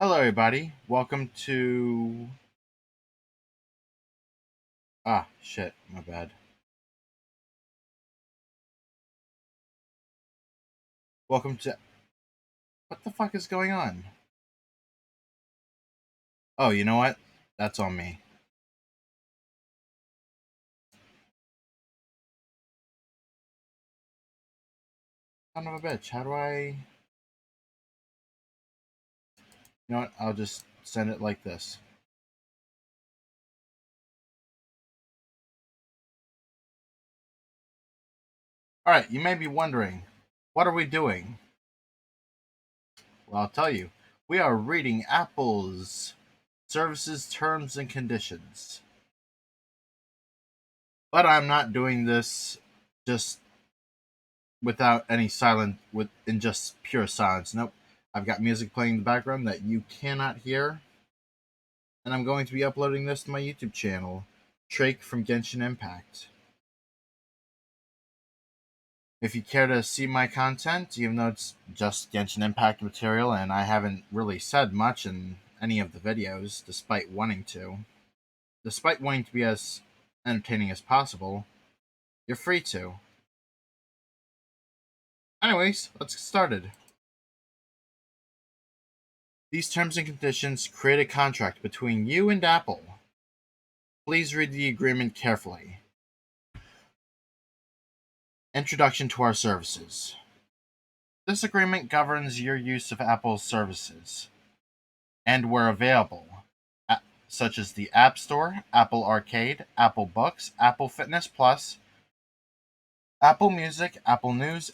Hello, everybody. Welcome to. Shit. My bad. Welcome to. What the fuck is going on? Oh, you know what? That's on me. Son of a bitch. How do I. You know what? I'll just send it like this. Alright, you may be wondering, what are we doing? Well, I'll tell you. We are reading Apple's services, terms, and conditions. But I'm not doing this just without any in just pure silence. Nope. I've got music playing in the background that you cannot hear, and I'm going to be uploading this to my YouTube channel, Trake from Genshin Impact. If you care to see my content, even though it's just Genshin Impact material and I haven't really said much in any of the videos, despite wanting to be as entertaining as possible, you're free to. Anyways, let's get started. These terms and conditions create a contract between you and Apple. Please read the agreement carefully. Introduction to our services. This agreement governs your use of Apple's services, and where available, such as the App Store, Apple Arcade, Apple Books, Apple Fitness Plus, Apple Music, Apple News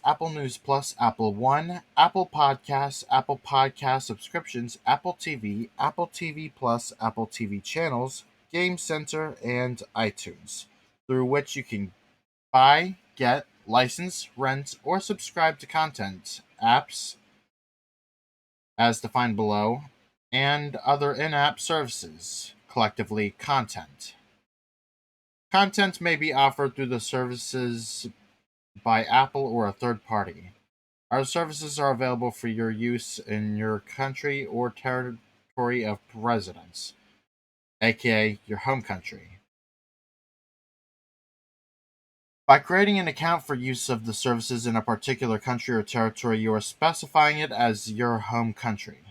Plus, Apple One, Apple Podcasts, Apple Podcast subscriptions, Apple TV, Apple TV Plus, Apple TV channels, Game Center, and iTunes, through which you can buy, get, license, rent, or subscribe to content, apps, as defined below, and other in-app services, collectively content. Content may be offered through the services by Apple or a third party. Our services are available for your use in your country or territory of residence, aka your home country. By creating an account for use of the services in a particular country or territory, you are specifying it as your home country.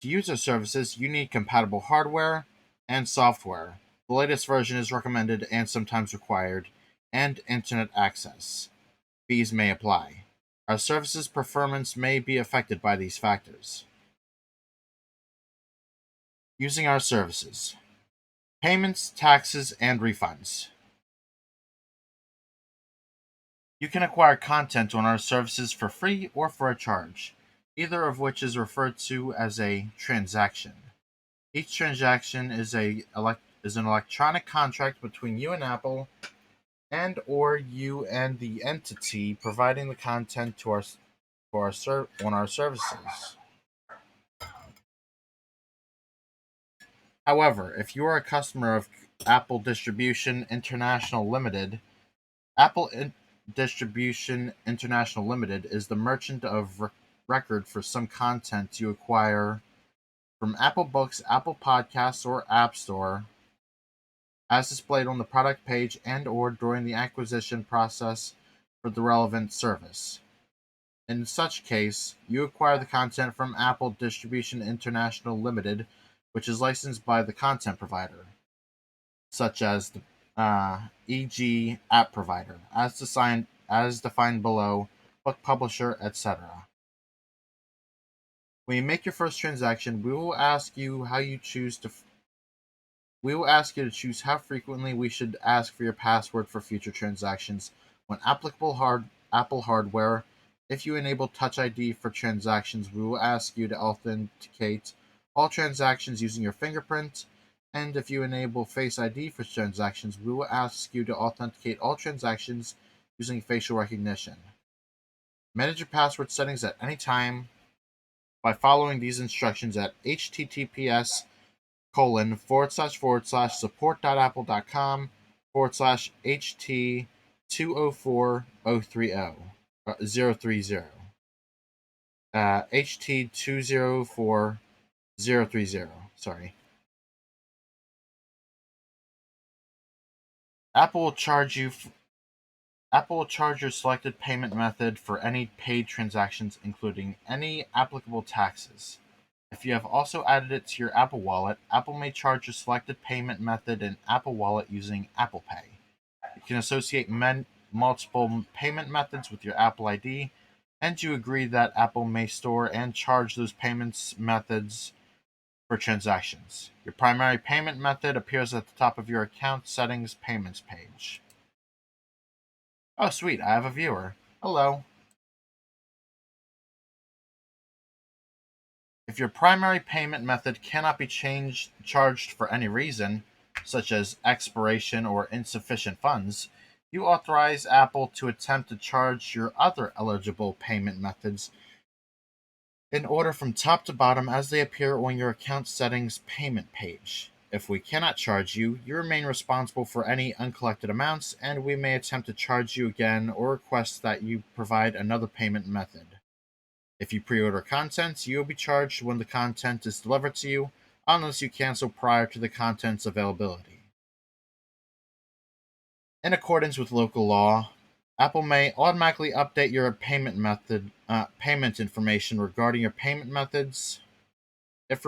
To use our services, you need compatible hardware and software. The latest version is recommended and sometimes required, and internet access. Fees may apply. Our services' performance may be affected by these factors. Using our services. Payments, taxes, and refunds. You can acquire content on our services for free or for a charge, either of which is referred to as a transaction. Each transaction is an electronic contract between you and Apple, and or you and the entity providing the content to on our services. However, if you are a customer of Apple Distribution International Limited, Distribution International Limited is the merchant of record for some content you acquire from Apple Books, Apple Podcasts, or App Store, as displayed on the product page and or during the acquisition process for the relevant service. In such case, you acquire the content from Apple Distribution International Limited, which is licensed by the content provider, such as the e.g. app provider, as defined below, book publisher, etc. When you make your first transaction, we will ask you to choose how frequently we should ask for your password for future transactions. When applicable Apple hardware, if you enable Touch ID for transactions, we will ask you to authenticate all transactions using your fingerprint. And if you enable Face ID for transactions, we will ask you to authenticate all transactions using facial recognition. Manage your password settings at any time by following these instructions at https://support.apple.com /HT 204030 030 HT 204030 030. Sorry. Apple will charge you. Apple will charge your selected payment method for any paid transactions, including any applicable taxes. If you have also added it to your Apple Wallet, Apple may charge your selected payment method in Apple Wallet using Apple Pay. You can associate multiple payment methods with your Apple ID, and you agree that Apple may store and charge those payments methods for transactions. Your primary payment method appears at the top of your account settings payments page. Oh, sweet, I have a viewer. Hello. If your primary payment method cannot be charged for any reason, such as expiration or insufficient funds, you authorize Apple to attempt to charge your other eligible payment methods in order from top to bottom as they appear on your account settings payment page. If we cannot charge you, you remain responsible for any uncollected amounts, and we may attempt to charge you again or request that you provide another payment method. If you pre-order content, you will be charged when the content is delivered to you, unless you cancel prior to the content's availability. In accordance with local law, Apple may automatically update your payment information regarding your payment methods if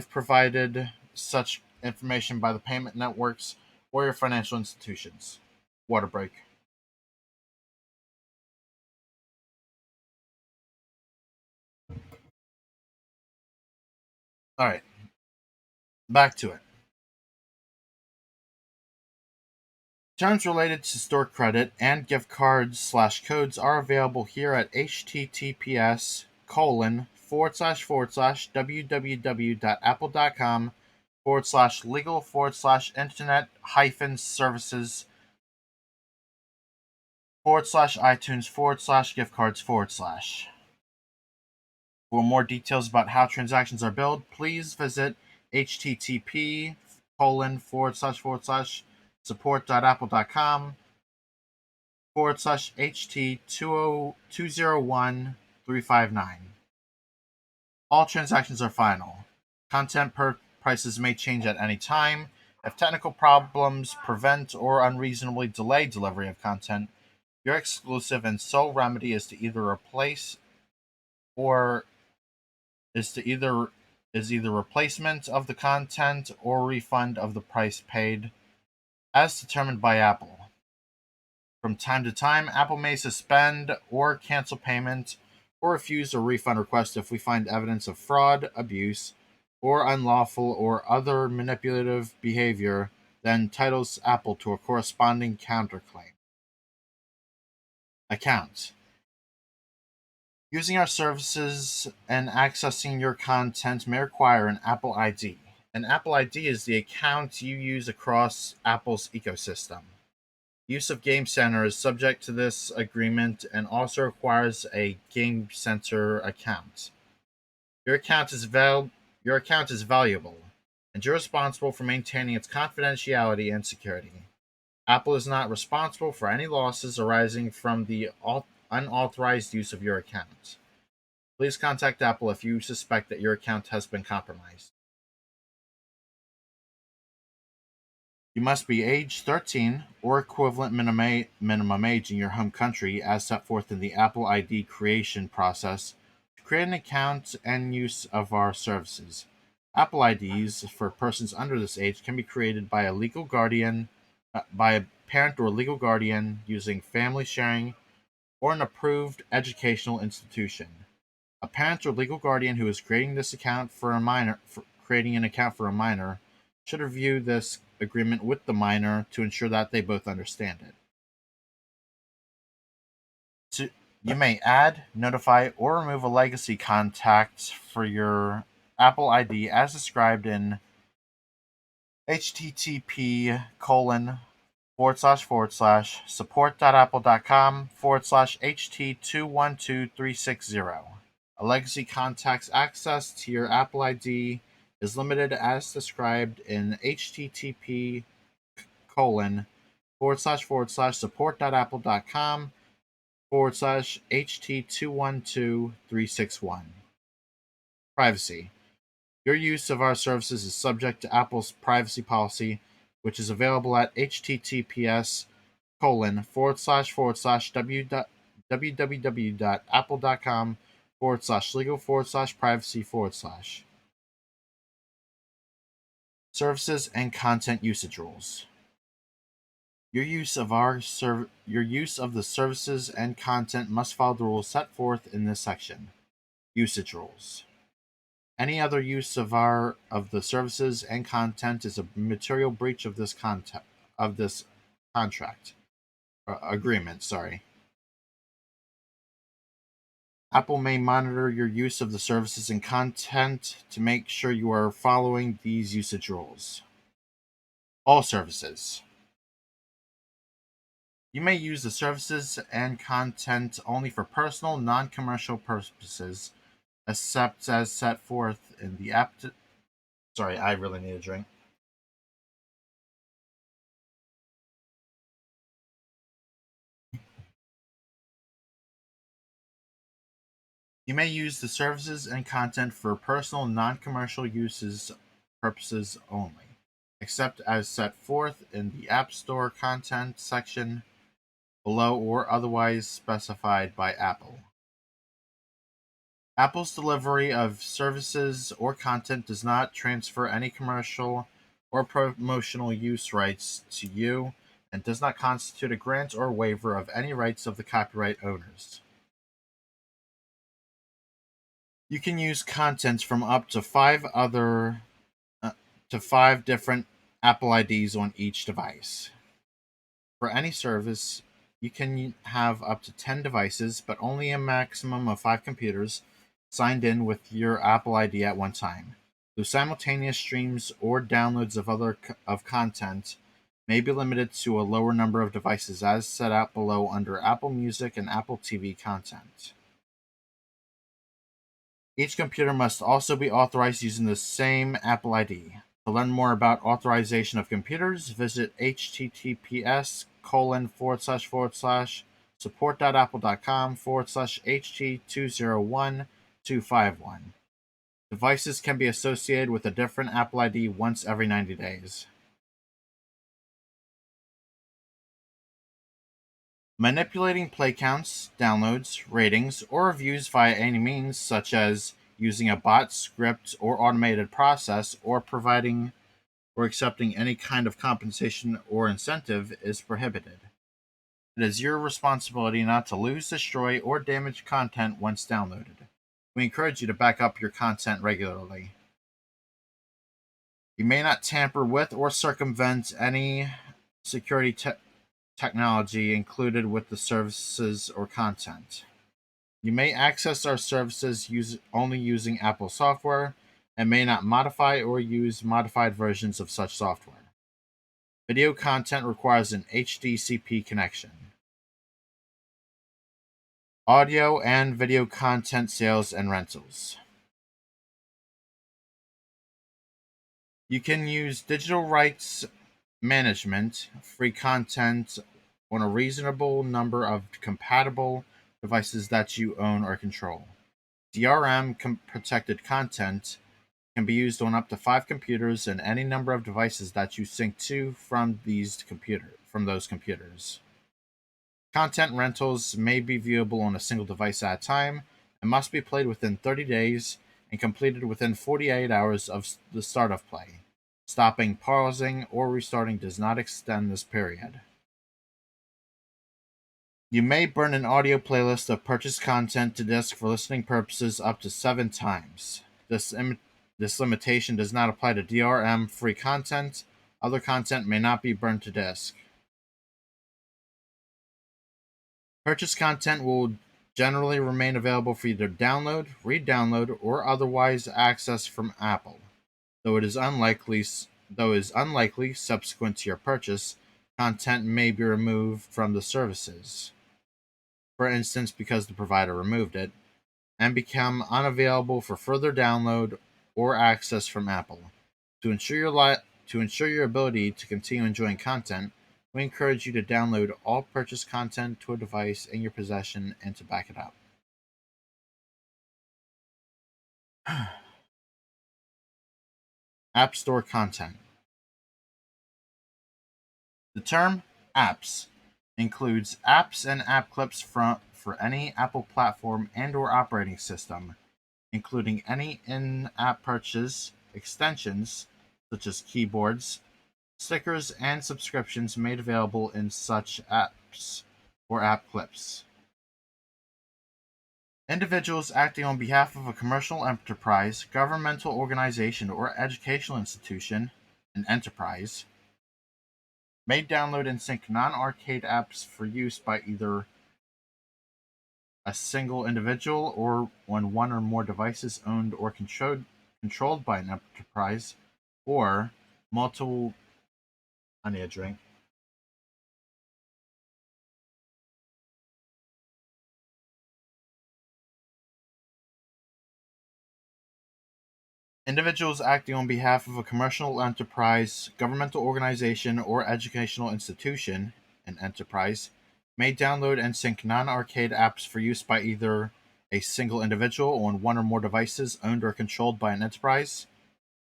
provided such information by the payment networks or your financial institutions. Water break. All right, back to it. Terms related to store credit and gift cards/codes are available here at https://www.apple.com/legal/internet-services/iTunes/gift cards/. For more details about how transactions are billed, please visit http://support.apple.com /HT201359. All transactions are final. Content prices may change at any time. If technical problems prevent or unreasonably delay delivery of content, your exclusive and sole remedy is to either replace or is either replacement of the content or refund of the price paid, as determined by Apple. From time to time, Apple may suspend or cancel payment or refuse a refund request if we find evidence of fraud, abuse, or unlawful or other manipulative behavior that entitles Apple to a corresponding counterclaim. Account. Using our services and accessing your content may require an Apple ID. An Apple ID is the account you use across Apple's ecosystem. Use of Game Center is subject to this agreement and also requires a Game Center account. Your account is valuable, and you're responsible for maintaining its confidentiality and security. Apple is not responsible for any losses arising from the unauthorized use of your account. Please contact Apple if you suspect that your account has been compromised. You must be age 13 or equivalent minimum age in your home country as set forth in the Apple ID creation process to create an account and use of our services. Apple IDs for persons under this age can be created by a legal guardian, by a parent or legal guardian using family sharing or an approved educational institution. A parent or legal guardian who is creating an account for a minor should review this agreement with the minor to ensure that they both understand it. You may add, notify, or remove a legacy contact for your Apple ID as described in http://support.apple.com/HT212360. A legacy contact's access to your Apple ID is limited as described in http://support.apple.com/HT212361. Privacy. Your use of our services is subject to Apple's privacy policy, which is available at https://www.apple.com/legal/privacy/. Services and content usage rules. Your use of the services and content must follow the rules set forth in this section. Usage rules. Any other use of the services and content is a material breach of this contract agreement. Sorry. Apple may monitor your use of the services and content to make sure you are following these usage rules. All services. You may use the services and content only for personal, non-commercial purposes, except as set forth in the app. Sorry, I really need a drink. You may use the services and content for personal, non-commercial purposes only, except as set forth in the App Store content section below or otherwise specified by Apple. Apple's delivery of services or content does not transfer any commercial or promotional use rights to you and does not constitute a grant or waiver of any rights of the copyright owners. You can use content from up to five different Apple IDs on each device. For any service, you can have up to 10 devices, but only a maximum of 5 computers signed in with your Apple ID at one time. Though simultaneous streams or downloads of content may be limited to a lower number of devices as set out below under Apple Music and Apple TV content. Each computer must also be authorized using the same Apple ID. To learn more about authorization of computers, visit https://support.apple.com/HT201251. Devices can be associated with a different Apple ID once every 90 days. Manipulating play counts, downloads, ratings, or reviews via any means, such as using a bot, script, or automated process, or providing or accepting any kind of compensation or incentive, is prohibited. It is your responsibility not to lose, destroy, or damage content once downloaded. We encourage you to back up your content regularly. You may not tamper with or circumvent any security technology included with the services or content. You may access our services only using Apple software and may not modify or use modified versions of such software. Video content requires an HDCP connection. Audio and video content sales and rentals. You can use digital rights management, free content on a reasonable number of compatible devices that you own or control. DRM protected content can be used on up to 5 computers and any number of devices that you sync to from those computers. Content rentals may be viewable on a single device at a time and must be played within 30 days and completed within 48 hours of the start of play. Stopping, pausing, or restarting does not extend this period. You may burn an audio playlist of purchased content to disk for listening purposes up to 7 times. This limitation does not apply to DRM-free content. Other content may not be burned to disk. Purchased content will generally remain available for you to download, re-download, or otherwise access from Apple. Though it is unlikely subsequent to your purchase, content may be removed from the services. For instance, because the provider removed it, and become unavailable for further download or access from Apple. To ensure your ability to continue enjoying content, we encourage you to download all purchased content to a device in your possession and to back it up. App Store content. The term apps includes apps and app clips for any Apple platform and/or operating system, including any in-app purchase, extensions such as keyboards, stickers, and subscriptions made available in such apps or app clips. Individuals acting on behalf of a commercial enterprise, governmental organization, or educational institution, an enterprise, may download and sync non-arcade apps for use by either a single individual or on one or more devices owned or controlled by an enterprise, or multiple. I need a drink. Individuals acting on behalf of a commercial enterprise, governmental organization, or educational institution, an enterprise, may download and sync non-arcade apps for use by either a single individual on one or more devices owned or controlled by an enterprise,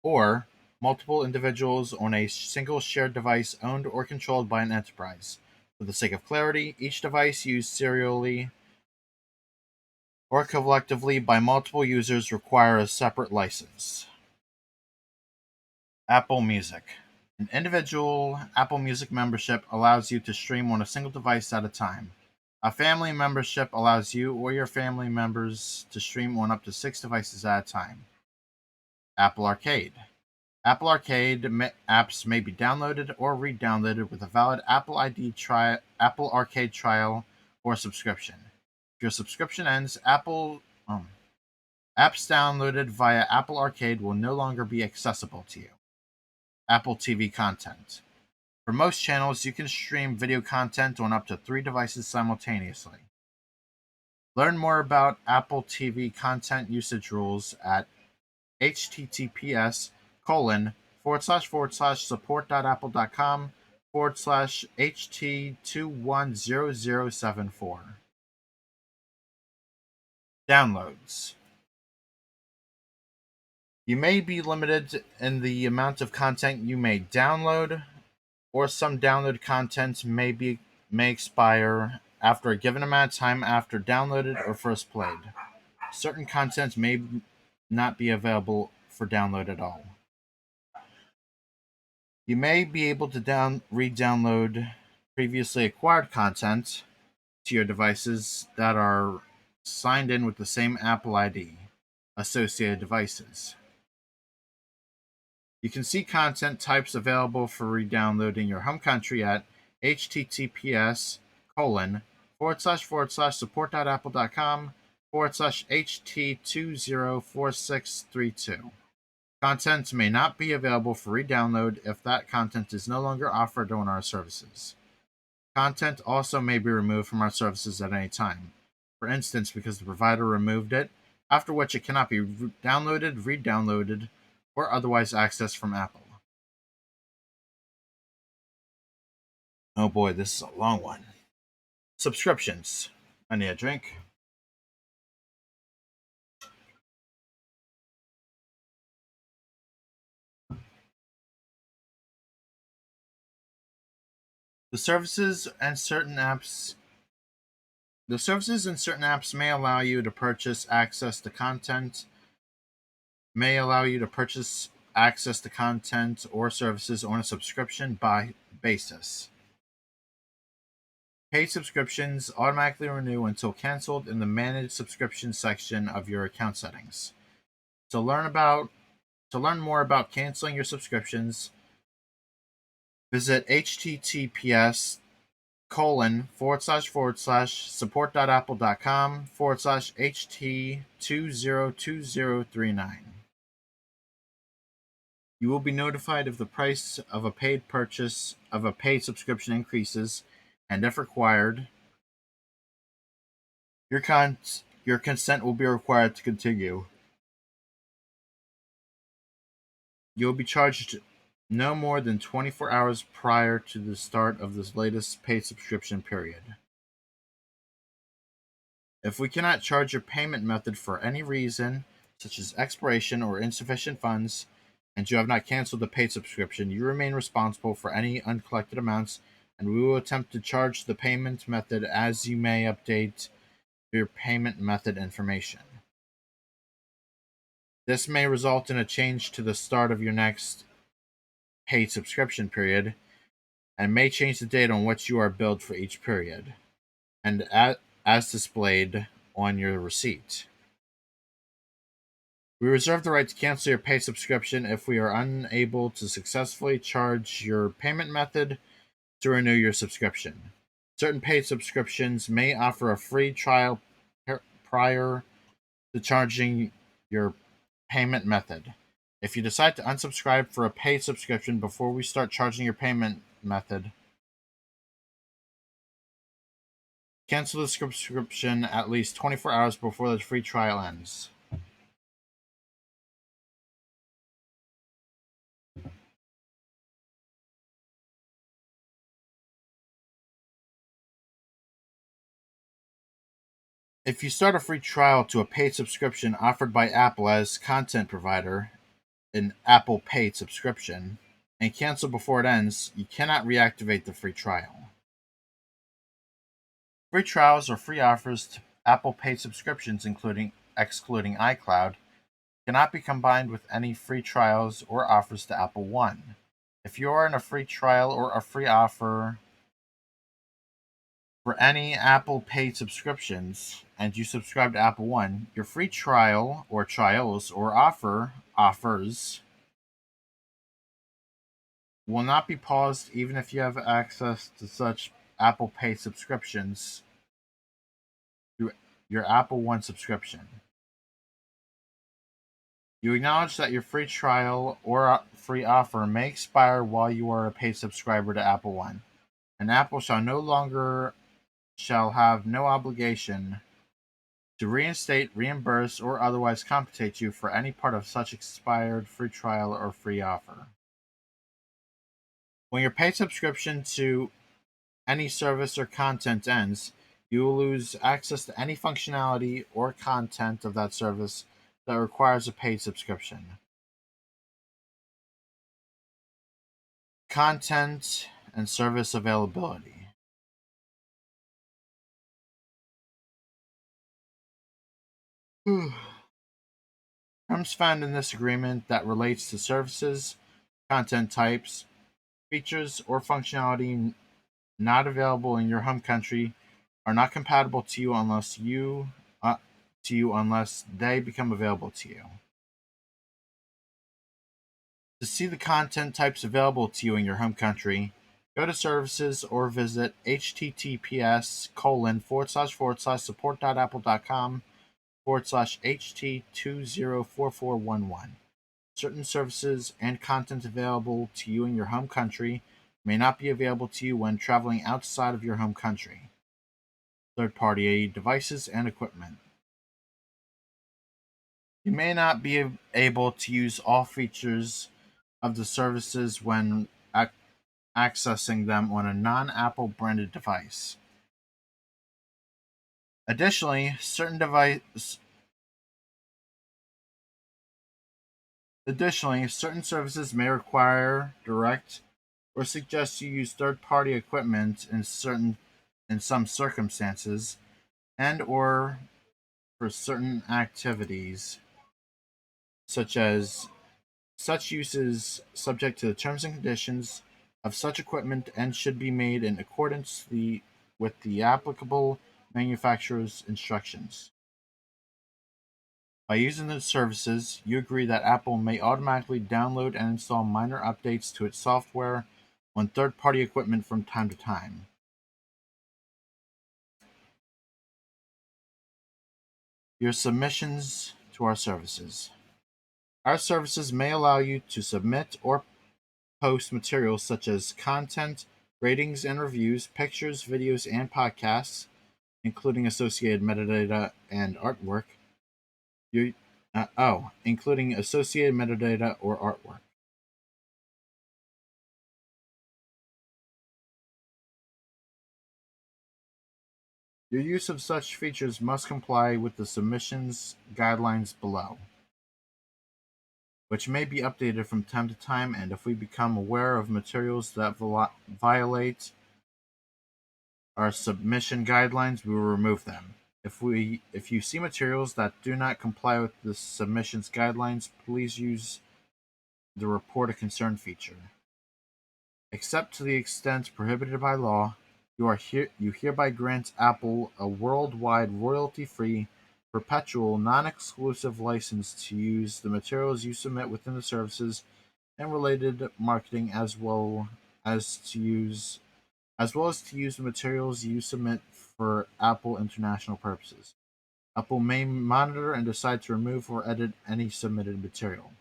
or multiple individuals on a single shared device owned or controlled by an enterprise. For the sake of clarity, each device used serially or collectively by multiple users require a separate license. Apple Music. An individual Apple Music membership allows you to stream on a single device at a time. A family membership allows you or your family members to stream on up to 6 devices at a time. Apple Arcade. Apple Arcade apps may be downloaded or re-downloaded with a valid Apple Arcade trial or subscription. If your subscription ends, apps downloaded via Apple Arcade will no longer be accessible to you. Apple TV content. For most channels, you can stream video content on up to 3 devices simultaneously. Learn more about Apple TV content usage rules at https://support.apple.com/HT210074. Downloads. You may be limited in the amount of content you may download, or some download content may expire after a given amount of time after downloaded or first played. Certain content may not be available for download at all. You may be able to re-download previously acquired content to your devices that are signed in with the same Apple ID, associated devices. You can see content types available for re-download in your home country at https://support.apple.com/HT204632. Content may not be available for re-download if that content is no longer offered on our services. Content also may be removed from our services at any time, for instance because the provider removed it, after which it cannot be downloaded, re-downloaded, or otherwise accessed from Apple. Oh boy, this is a long one. Subscriptions. I need a drink. The services and certain apps may allow you to purchase access to content or services on a subscription basis. Paid subscriptions automatically renew until canceled in the Manage Subscription section of your account settings. To learn more about canceling your subscriptions, visit https://support.apple.com/HT202039. You will be notified if the price of a paid subscription increases, and if required, your consent will be required to continue. You will be charged no more than 24 hours prior to the start of this latest paid subscription period. If we cannot charge your payment method for any reason, such as expiration or insufficient funds, and you have not canceled the paid subscription, you remain responsible for any uncollected amounts, and we will attempt to charge the payment method as you may update your payment method information. This may result in a change to the start of your next paid subscription period and may change the date on which you are billed for each period, and as displayed on your receipt. We reserve the right to cancel your paid subscription if we are unable to successfully charge your payment method to renew your subscription. Certain paid subscriptions may offer a free trial prior to charging your payment method. If you decide to unsubscribe for a paid subscription before we start charging your payment method, cancel the subscription at least 24 hours before the free trial ends. If you start a free trial to a paid subscription offered by Apple as content provider, an Apple paid subscription, and cancel before it ends, you cannot reactivate the free trial. Free trials or free offers to Apple paid subscriptions, excluding iCloud, cannot be combined with any free trials or offers to Apple One. If you are in a free trial or a free offer for any Apple paid subscriptions and you subscribe to Apple One, your free trial or trials or offers will not be paused even if you have access to such Apple Pay subscriptions through your Apple One subscription. You acknowledge that your free trial or free offer may expire while you are a paid subscriber to Apple One, and Apple shall have no obligation to reinstate, reimburse, or otherwise compensate you for any part of such expired free trial or free offer. When your paid subscription to any service or content ends, you will lose access to any functionality or content of that service that requires a paid subscription. Content and service availability. Terms found in this agreement that relates to services, content types, features, or functionality not available in your home country are not compatible to you unless they become available to you. To see the content types available to you in your home country, go to services or visit https://support.apple.com/HT204411. Certain services and content available to you in your home country may not be available to you when traveling outside of your home country. Third-party devices and equipment. You may not be able to use all features of the services when accessing them on a non-Apple branded device. Additionally, certain services may require direct or suggest you use third-party equipment in some circumstances and or for certain activities such use is subject to the terms and conditions of such equipment and should be made in accordance with the applicable manufacturer's instructions. By using the services, you agree that Apple may automatically download and install minor updates to its software on third-party equipment from time to time. Your submissions to our services. Our services may allow you to submit or post materials such as content, ratings and reviews, pictures, videos, and podcasts, including associated metadata and artwork. Including associated metadata or artwork. Your use of such features must comply with the submissions guidelines below. which may be updated from time to time, and if we become aware of materials that violate our submission guidelines, we will remove them. If you see materials that do not comply with the submissions guidelines, please use the report a concern feature. Except to the extent prohibited by law, you hereby grant Apple a worldwide royalty-free, perpetual, non-exclusive license to use the materials you submit within the services and related marketing as well as to use the materials you submit for Apple international purposes. Apple may monitor and decide to remove or edit any submitted material.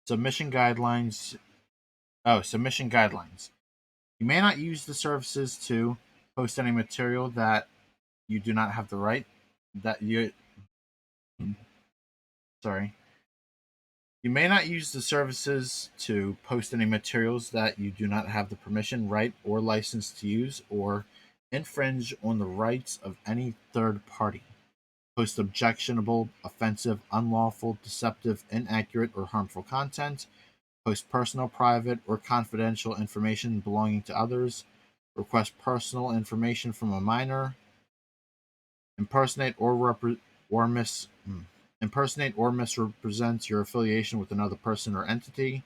Submission guidelines. Submission guidelines. You may not use the services to post any material that you do not have the right that you sorry. You may not use the services to post any materials that you do not have the permission, right, or license to use, or infringe on the rights of any third party. Post objectionable, offensive, unlawful, deceptive, inaccurate, or harmful content. Post personal, private, or confidential information belonging to others. Request personal information from a minor. Impersonate or misrepresent your affiliation with another person or entity.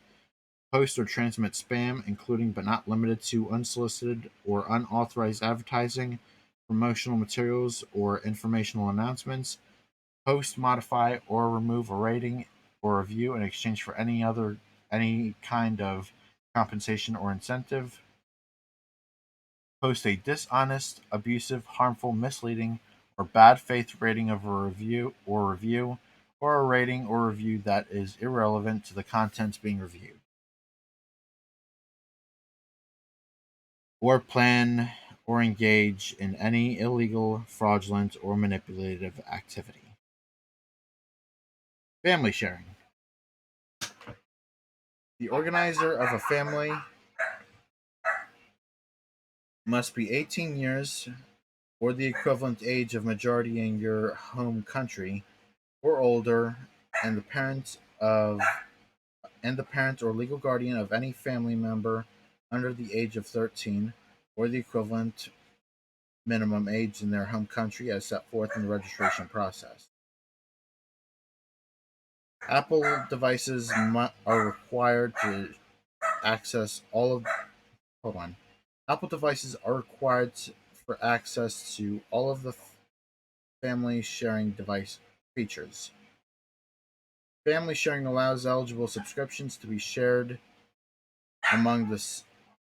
Post or transmit spam, including but not limited to unsolicited or unauthorized advertising, promotional materials, or informational announcements. Post, modify, or remove a rating or review in exchange for any kind of compensation or incentive. Post a dishonest, abusive, harmful, misleading, or bad faith rating of a review, or a rating or review that is irrelevant to the contents being reviewed. Or plan or engage in any illegal, fraudulent, or manipulative activity. Family sharing. The organizer of a family must be 18 years or the equivalent age of majority in your home country or older, and the parent or legal guardian of any family member under the age of 13 or the equivalent minimum age in their home country as set forth in the registration process. Apple devices are required to access all of hold on. Apple devices are required for access to all of the family sharing device features. Family sharing allows eligible subscriptions to be shared among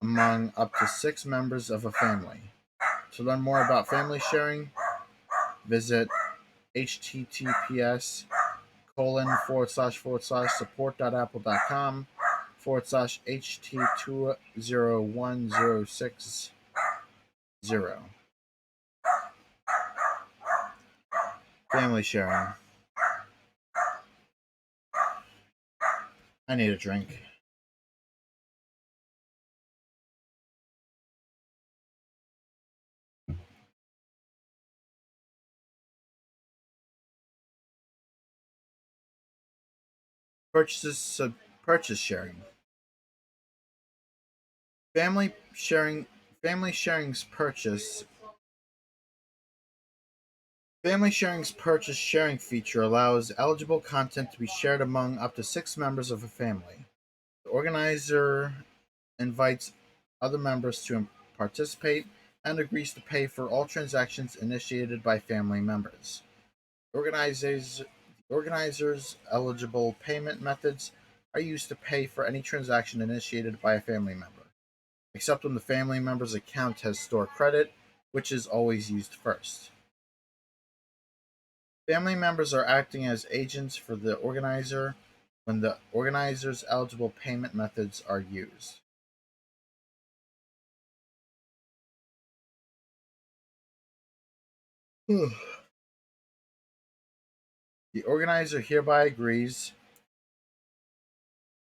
among up to 6 members of a family. To learn more about family sharing, visit https://support.apple.com /HT201060. Family sharing. I need a drink. Purchase sharing. Family sharing family sharing's purchase Family sharing's purchase sharing feature allows eligible content to be shared among up to 6 members of a family. The organizer invites other members to participate and agrees to pay for all transactions initiated by family members. The organizer's eligible payment methods are used to pay for any transaction initiated by a family member, except when the family member's account has stored credit, which is always used first. Family members are acting as agents for the organizer when the organizer's eligible payment methods are used. The organizer hereby agrees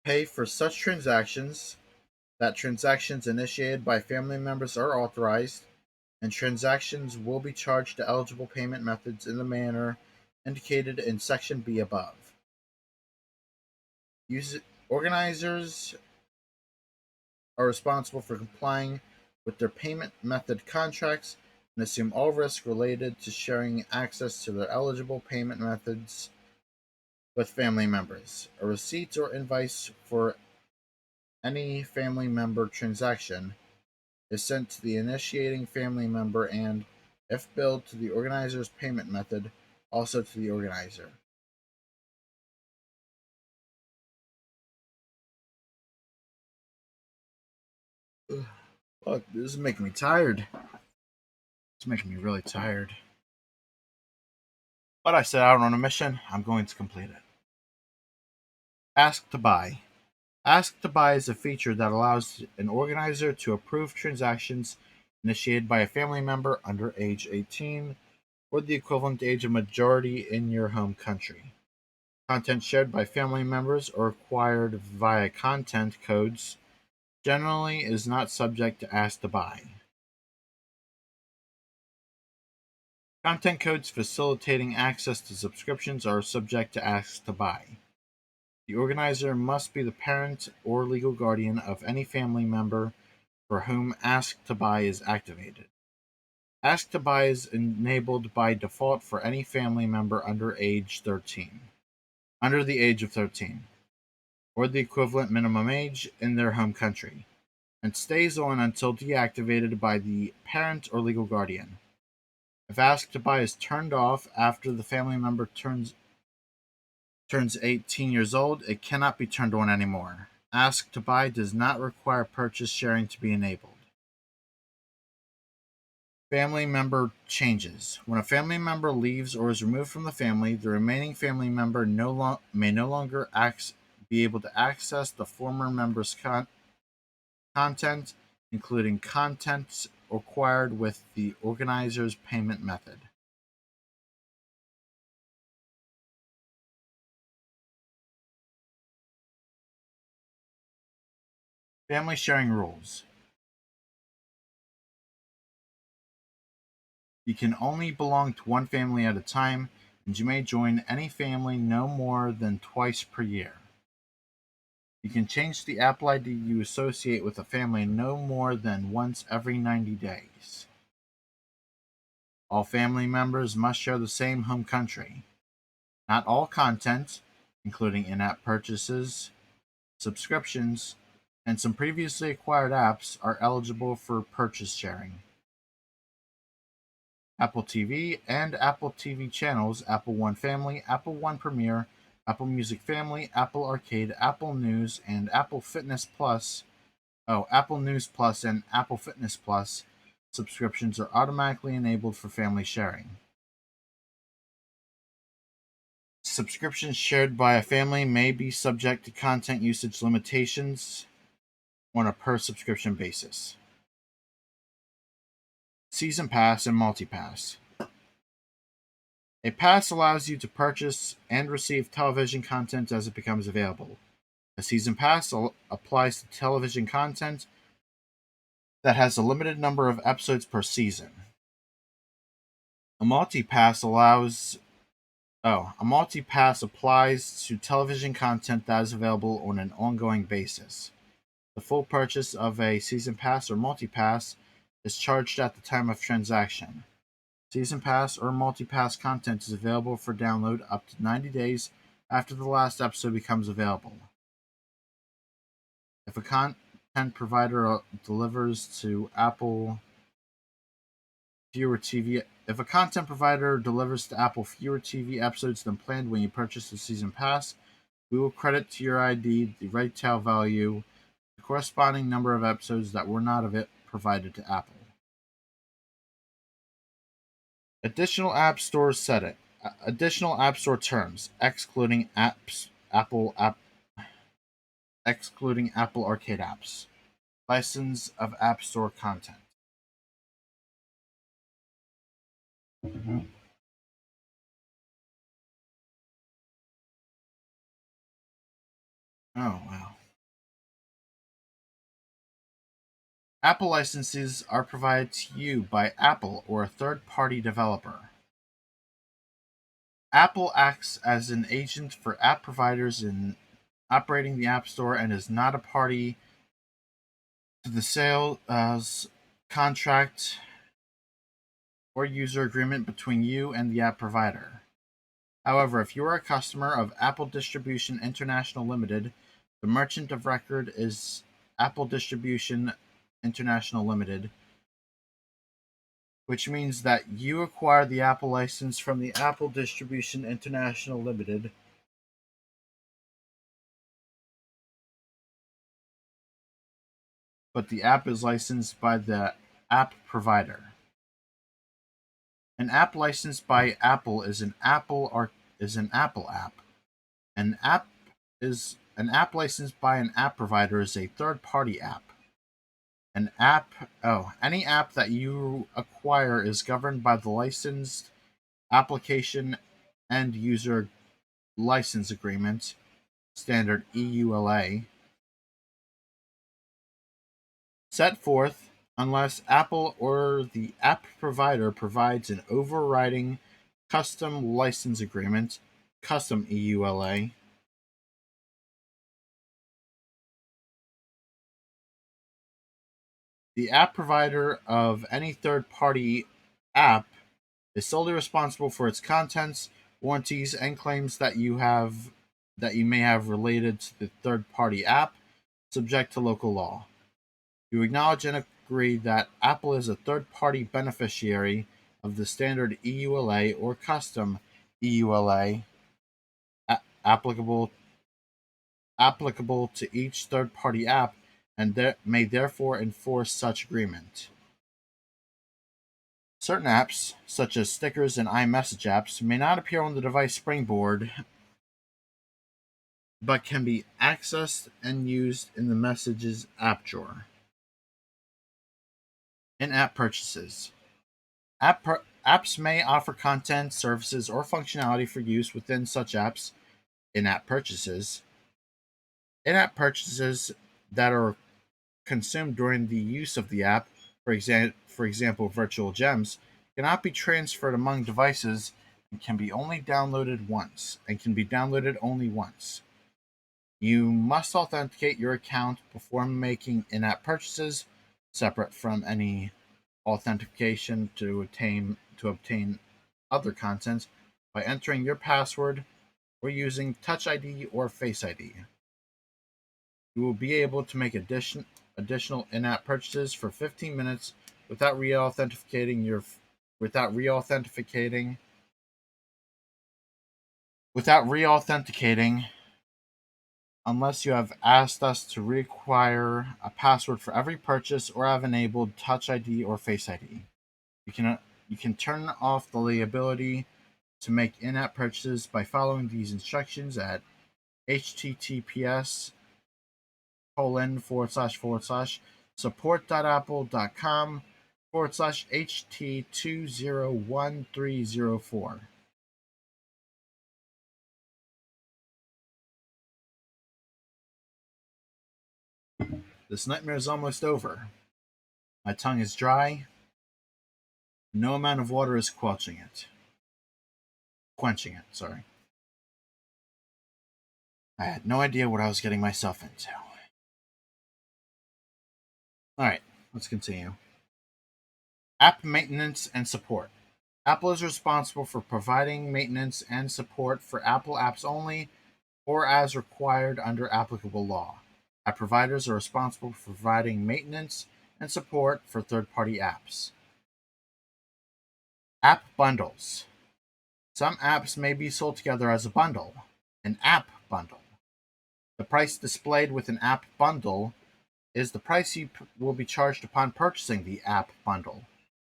pay for such transactions that transactions initiated by family members are authorized, and transactions will be charged to eligible payment methods in the manner indicated in Section B above. Organizers are responsible for complying with their payment method contracts and assume all risk related to sharing access to their eligible payment methods with family members. A receipt or invoice for any family member transaction is sent to the initiating family member and, if billed to the organizer's payment method, also to the organizer. Look, this is making me tired. It's making me really tired. But I set out on a mission. I'm going to complete it. Ask to buy. Ask to buy is a feature that allows an organizer to approve transactions initiated by a family member under age 18 or the equivalent age of majority in your home country. Content shared by family members or acquired via content codes generally is not subject to ask to buy. Content codes facilitating access to subscriptions are subject to ask to buy. The organizer must be the parent or legal guardian of any family member for whom Ask to Buy is activated. Ask to Buy is enabled by default for any family member under the age of 13, or the equivalent minimum age in their home country, and stays on until deactivated by the parent or legal guardian. If Ask to Buy is turned off after the family member turns 18 years old, it cannot be turned on anymore. Ask to Buy does not require purchase sharing to be enabled. Family member changes. When a family member leaves or is removed from the family, the remaining family member may no longer be able to access the former member's content, including content acquired with the organizer's payment method. Family sharing rules. You can only belong to one family at a time, and you may join any family no more than twice per year. You can change the Apple ID you associate with a family no more than once every 90 days. All family members must share the same home country. Not all content, including in-app purchases, subscriptions, and some previously acquired apps, are eligible for purchase sharing. Apple TV and Apple TV channels, Apple One Family, Apple One Premiere, Apple Music Family, Apple Arcade, Apple News, and Apple Fitness Plus. Apple News Plus and Apple Fitness Plus subscriptions are automatically enabled for family sharing. Subscriptions shared by a family may be subject to content usage limitations on a per subscription basis. Season Pass and Multi-Pass. A pass allows you to purchase and receive television content as it becomes available. A season pass applies to television content that has a limited number of episodes per season. A multi-pass applies to television content that is available on an ongoing basis. The full purchase of a season pass or multi-pass is charged at the time of transaction. Season pass or multi-pass content is available for download up to 90 days after the last episode becomes available. If a content provider delivers to Apple fewer TV episodes than planned when you purchase the season pass, we will credit to your ID the retail value, the corresponding number of episodes that were not provided to Apple. Additional App Store terms, excluding Apple Arcade apps. License of App Store content. Mhm. Oh, wow. Apple licenses are provided to you by Apple or a third-party developer. Apple acts as an agent for app providers in operating the App Store and is not a party to the sales contract or user agreement between you and the app provider. However, if you are a customer of Apple Distribution International Limited, the merchant of record is Apple Distribution International Limited, which means that you acquire the Apple license from the Apple Distribution International Limited, but the app is licensed by the app provider. An app licensed by Apple is an Apple app. An app is an app licensed by an app provider is a third-party app. Any app that you acquire is governed by the licensed application and user license agreement, standard EULA, set forth unless Apple or the app provider provides an overriding custom license agreement, custom EULA. The app provider of any third-party app is solely responsible for its contents, warranties, and claims that you may have related to the third-party app, subject to local law. You acknowledge and agree that Apple is a third-party beneficiary of the standard EULA or custom EULA applicable to each third-party app and may therefore enforce such agreement. Certain apps, such as stickers and iMessage apps, may not appear on the device springboard but can be accessed and used in the Messages app drawer. In-app purchases. Apps may offer content, services, or functionality for use within such apps. In-app purchases. In-app purchases that are consumed during the use of the app, for example, virtual gems, cannot be transferred among devices and can be downloaded only once. You must authenticate your account before making in-app purchases, separate from any authentication to obtain other content, by entering your password or using Touch ID or Face ID. You will be able to make additional in-app purchases for 15 minutes without re-authenticating unless you have asked us to require a password for every purchase or have enabled Touch ID or Face ID. You can turn off the ability to make in-app purchases by following these instructions at https://support.apple.com/HT201304. This nightmare is almost over. My tongue is dry. No amount of water is quenching it. Sorry. I had no idea what I was getting myself into. Alright, let's continue. App maintenance and support. Apple is responsible for providing maintenance and support for Apple apps only or as required under applicable law. App providers are responsible for providing maintenance and support for third-party apps. App bundles. Some apps may be sold together as a bundle, an app bundle. The price displayed with an app bundle is the price you will be charged upon purchasing the app bundle.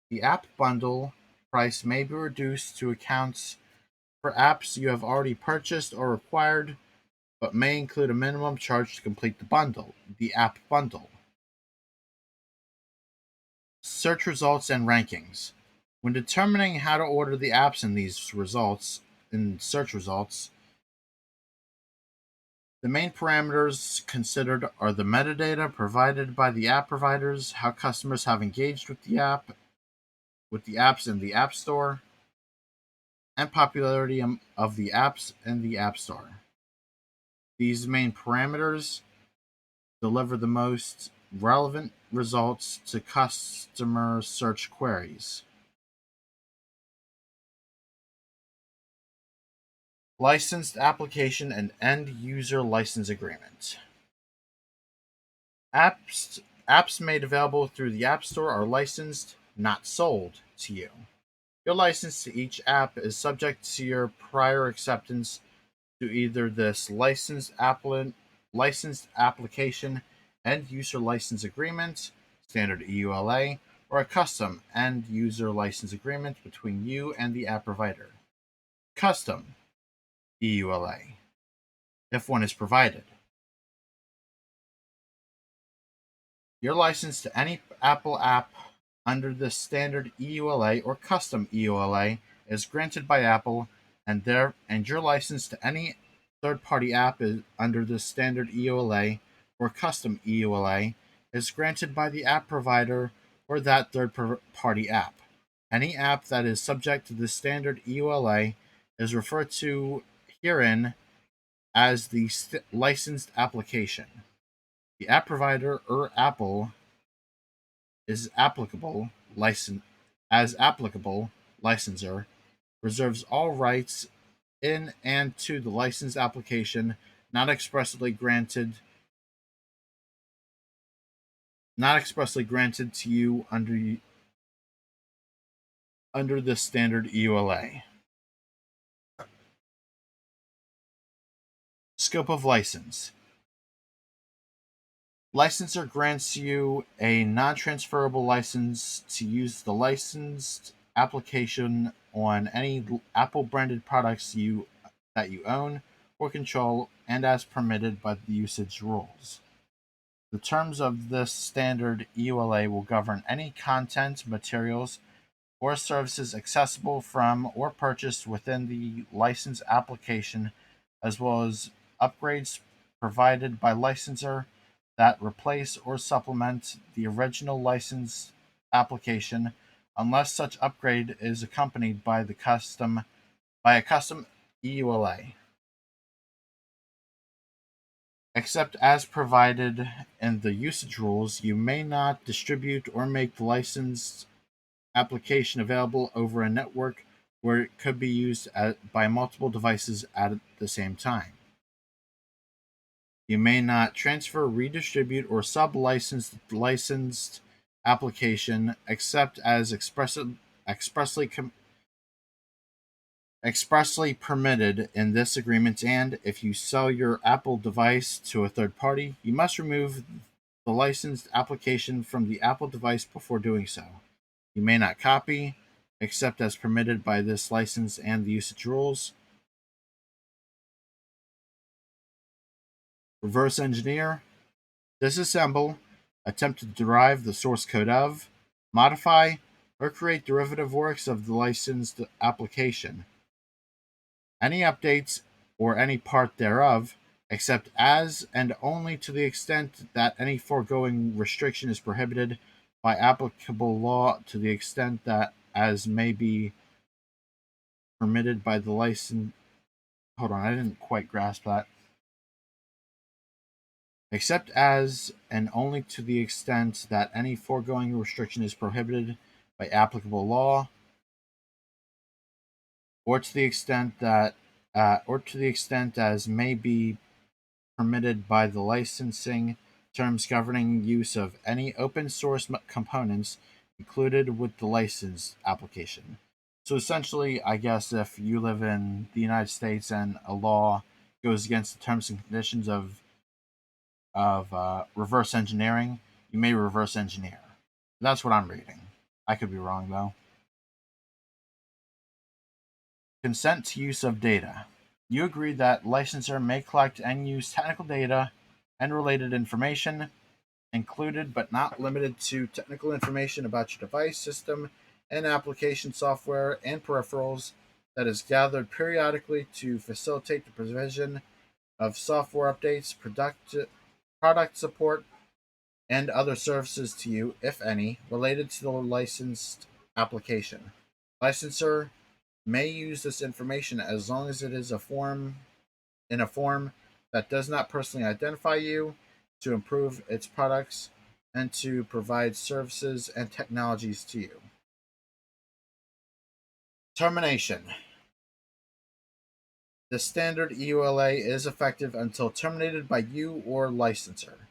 The app bundle price may be reduced to accounts for apps you have already purchased or acquired, but may include a minimum charge to complete the app bundle. Search results and rankings. When determining how to order the apps in search results, the main parameters considered are the metadata provided by the app providers, how customers have engaged with the apps in the App Store, and popularity of the apps in the App Store. These main parameters deliver the most relevant results to customer search queries. Licensed application and end user license agreement. Apps made available through the App Store are licensed, not sold to you. Your license to each app is subject to your prior acceptance to either this licensed application end user license agreement, standard EULA, or a custom end user license agreement between you and the app provider. Custom EULA, if one is provided. Your license to any Apple app under the standard EULA or custom EULA is granted by Apple, and your license to any third-party app under the standard EULA or custom EULA is granted by the app provider or that third-party app. Any app that is subject to the standard EULA is referred to herein as the licensed application. The app provider or Apple is applicable licensor reserves all rights in and to the licensed application not expressly granted to you under the standard EULA. Scope of license. Licensor grants you a non-transferable license to use the licensed application on any Apple-branded products that you own or control, and as permitted by the usage rules. The terms of this standard EULA will govern any content, materials, or services accessible from or purchased within the license application, as well as upgrades provided by licensor that replace or supplement the original license application, unless such upgrade is accompanied by a custom EULA. Except as provided in the usage rules, you may not distribute or make the licensed application available over a network where it could be used by multiple devices at the same time. You may not transfer, redistribute, or sub-license the licensed application except as expressly permitted in this agreement, and if you sell your Apple device to a third party, you must remove the licensed application from the Apple device before doing so. You may not copy, except as permitted by this license and the usage rules. Reverse engineer, disassemble, attempt to derive the source code of, modify, or create derivative works of the licensed application. Any updates or any part thereof, except as and only to the extent that any foregoing restriction is prohibited by applicable law, to the extent that as may be permitted by the license. Hold on, I didn't quite grasp that. Except as and only to the extent that any foregoing restriction is prohibited by applicable law, or to the extent as may be permitted by the licensing terms governing use of any open source components included with the license application. So essentially, I guess if you live in the United States and a law goes against the terms and conditions of reverse engineering, you may reverse engineer. That's what I'm reading. I could be wrong though. Consent to use of data. You agree that licensor may collect and use technical data and related information, included but not limited to technical information about your device, system, and application software and peripherals, that is gathered periodically to facilitate the provision of software updates, product support, and other services to you, if any, related to the licensed application. Licensor may use this information as long as it is in a form that does not personally identify you, to improve its products, and to provide services and technologies to you. Termination. The standard EULA is effective until terminated by you or licensor.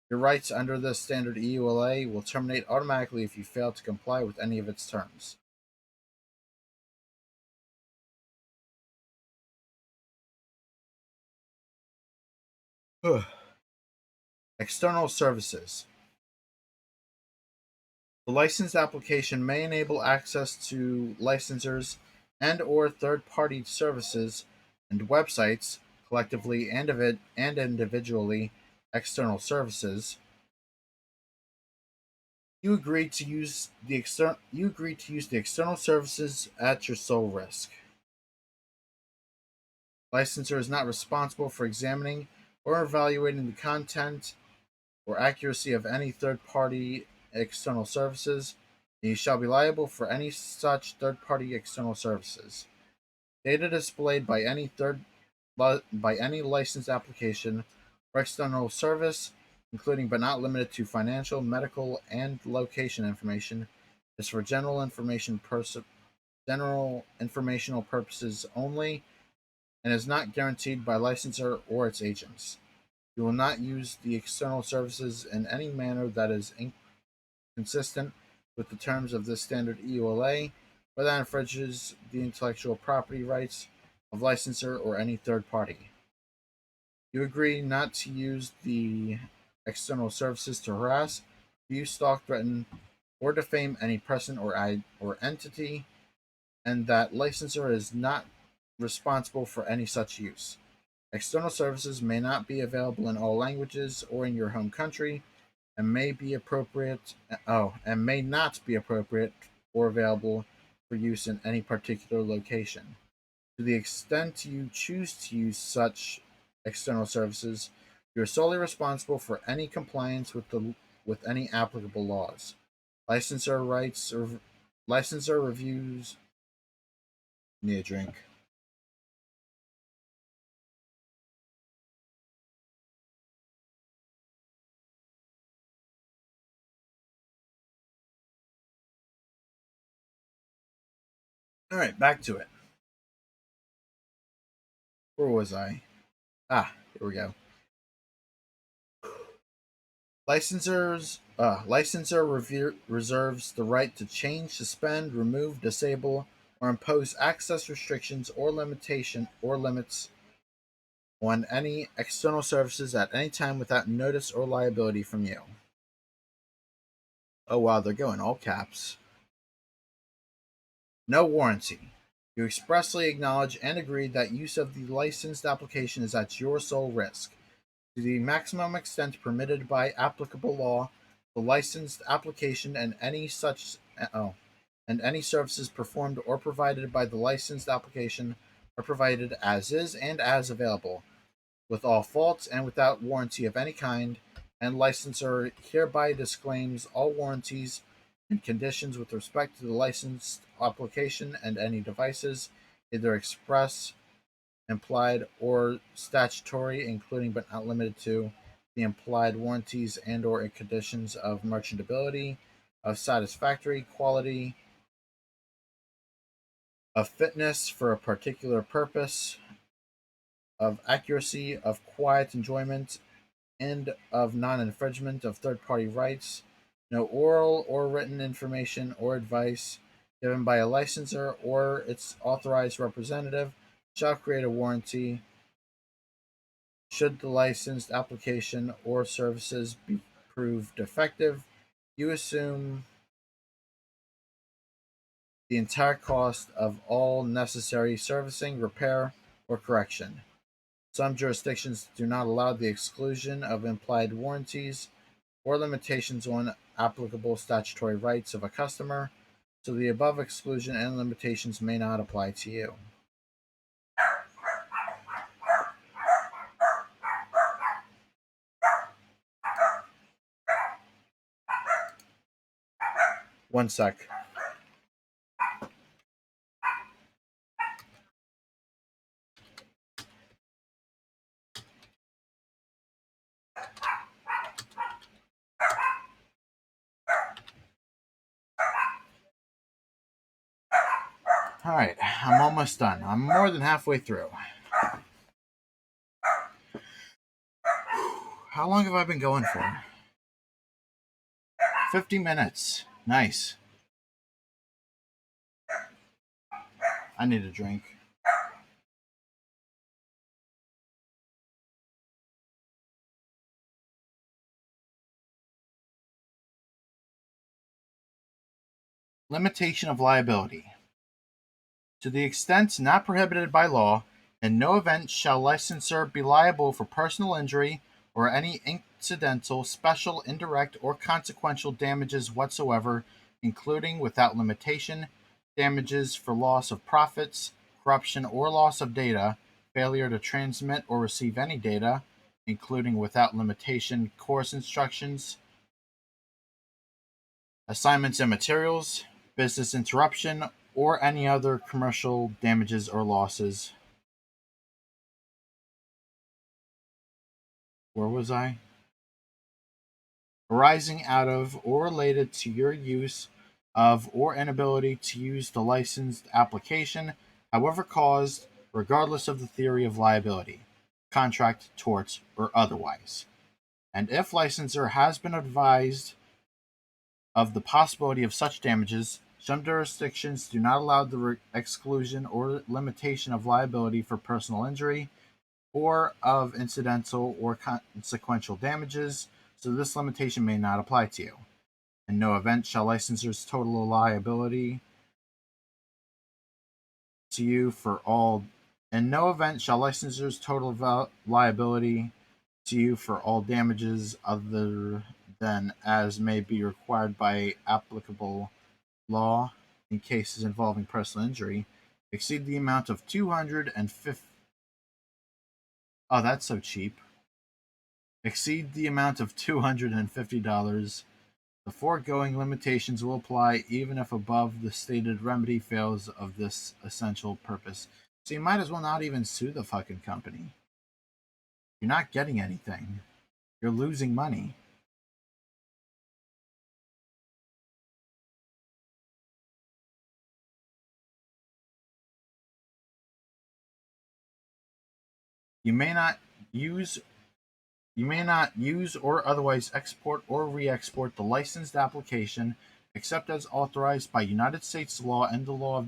Your rights under the standard EULA will terminate automatically if you fail to comply with any of its terms. External services. The licensed application may enable access to licensors and or third-party services and websites, collectively and individually external services. You agree to use the external services at your sole risk. Licensor is not responsible for examining or evaluating the content or accuracy of any third-party external services, and you shall be liable for any such third-party external services. Data displayed by any licensed application or external service, including but not limited to financial, medical, and location information, is for general informational purposes only, and is not guaranteed by licensor or its agents. You will not use the external services in any manner that is inconsistent with the terms of this standard EULA, or that infringes the intellectual property rights of licensor or any third party. You agree not to use the external services to harass, abuse, stalk, threaten, or defame any person or entity, and that licensor is not responsible for any such use. External services may not be available in all languages or in your home country, and may not be appropriate or available for use in any particular location. To the extent you choose to use such external services, you are solely responsible for any compliance with any applicable laws. Licensor rights or licensor reviews. Need a drink. All right, back to it. Where was I? Here we go. Licensor reserves the right to change, suspend, remove, disable, or impose access restrictions or limits on any external services at any time without notice or liability from you. Oh wow, they're going all caps. No warranty. You expressly acknowledge and agree that use of the licensed application is at your sole risk. To the maximum extent permitted by applicable law, the licensed application and any services performed or provided by the licensed application are provided as is and as available, with all faults and without warranty of any kind, and licensor hereby disclaims all warranties and conditions with respect to the licensed application and any devices, either express, implied, or statutory, including but not limited to the implied warranties and or conditions of merchantability, of satisfactory quality, of fitness for a particular purpose, of accuracy, of quiet enjoyment, and of non-infringement of third-party rights. No oral or written information or advice given by a licensor or its authorized representative shall create a warranty should the licensed application or services be proved defective. You assume the entire cost of all necessary servicing, repair, or correction. Some jurisdictions do not allow the exclusion of implied warranties or limitations on applicable statutory rights of a customer, so the above exclusion and limitations may not apply to you. One sec. Alright, I'm almost done. I'm more than halfway through. How long have I been going for? 50 minutes. Nice. I need a drink. Limitation of liability. To the extent not prohibited by law, in no event shall licensor be liable for personal injury or any incidental, special, indirect, or consequential damages whatsoever, including, without limitation, damages for loss of profits, corruption or loss of data, failure to transmit or receive any data, including, without limitation, course instructions, assignments and materials, business interruption, or any other commercial damages or losses. Where was I? Arising out of or related to your use of or inability to use the licensed application, however caused, regardless of the theory of liability, contract, torts, or otherwise. And if licensor has been advised of the possibility of such damages, some jurisdictions do not allow the exclusion or limitation of liability for personal injury or of incidental or consequential damages, so this limitation may not apply to you. In no event shall licensor's total liability to you for all in no event shall licensor's total liability to you for all damages other than as may be required by applicable law in cases involving personal injury exceed the amount of 250. Oh, that's so cheap. Exceed the amount of $250. The foregoing limitations will apply even if above the stated remedy fails of this essential purpose. So you might as well not even sue the fucking company. You're not getting anything. You're losing money. You may not use or otherwise export or re-export the licensed application except as authorized by United States law and the law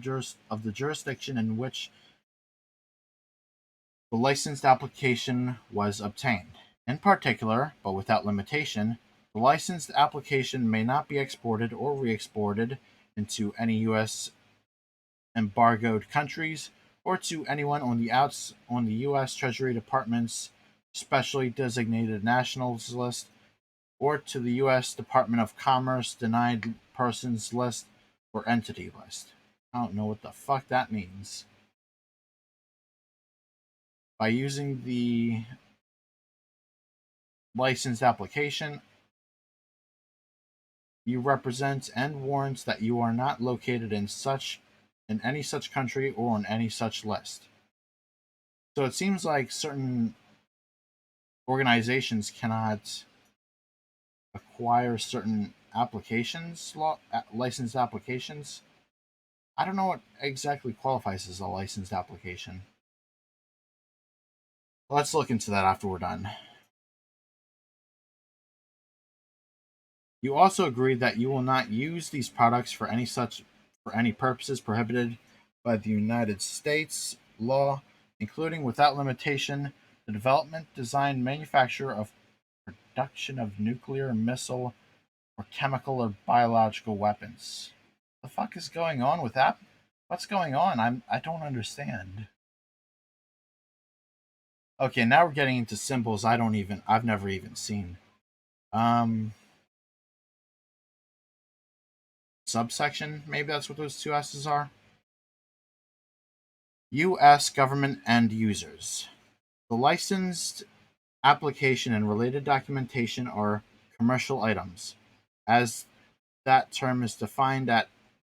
of the jurisdiction in which the licensed application was obtained. In particular, but without limitation, the licensed application may not be exported or re-exported into any U.S. embargoed countries or to anyone on the U.S. Treasury Department's specially designated nationals list or to the U.S. Department of Commerce denied persons list or entity list. I don't know what the fuck that means. By using the licensed application, you represent and warrants that you are not located in any such country or on any such list. So it seems like certain organizations cannot acquire certain licensed applications. I don't know what exactly qualifies as a licensed application. Let's look into that after we're done. You also agree that you will not use these products for any purposes prohibited by the United States law, including without limitation the development, design, manufacture of production of nuclear, missile, or chemical or biological weapons. The fuck is going on with that? What's going on? I don't understand. Okay, now we're getting into symbols I've never even seen. Um Subsection, maybe that's what those two S's are. U.S. government end users. The licensed application and related documentation are commercial items, as that term is defined at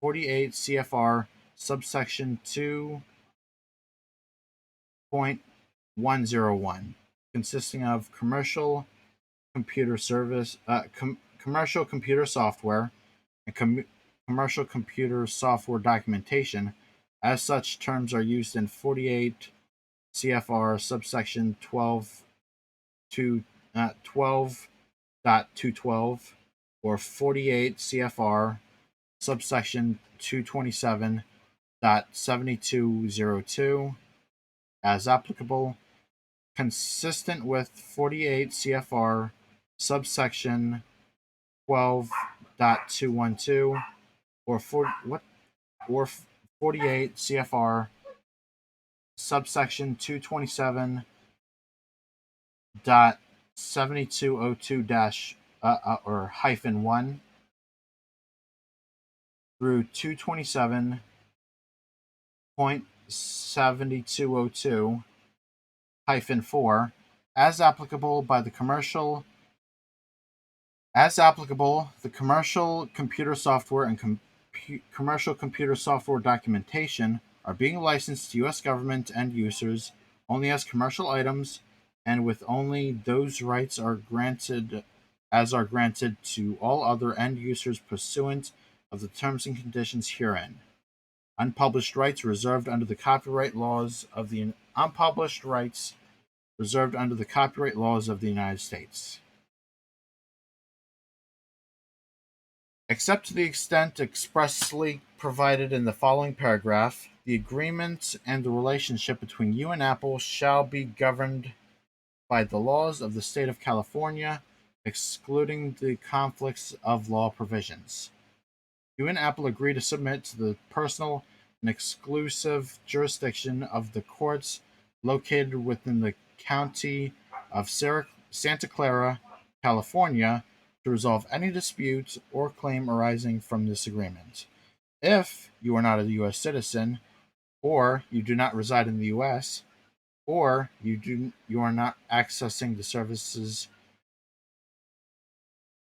48 CFR subsection 2.101, consisting of commercial computer software and commercial computer software documentation, As such, terms are used in 48 CFR subsection 12.212 or 48 CFR subsection 227.7202 as applicable, consistent with 48 CFR subsection 12.212 or 48 CFR subsection 227.7202 dash or hyphen 1 through 227.7202 hyphen 4 as applicable the commercial computer software and commercial computer software documentation are being licensed to U.S. government end users only as commercial items and with only those rights are granted to all other end users pursuant of the terms and conditions herein. Unpublished rights reserved under the copyright laws of the United States. Except to the extent expressly provided in the following paragraph, the agreement and the relationship between you and Apple shall be governed by the laws of the state of California, excluding the conflicts of law provisions. You and Apple agree to submit to the personal and exclusive jurisdiction of the courts located within the county of Santa Clara, California, to resolve any dispute or claim arising from this agreement. If you are not a U.S. citizen, or you do not reside in the U.S., or you are not accessing the services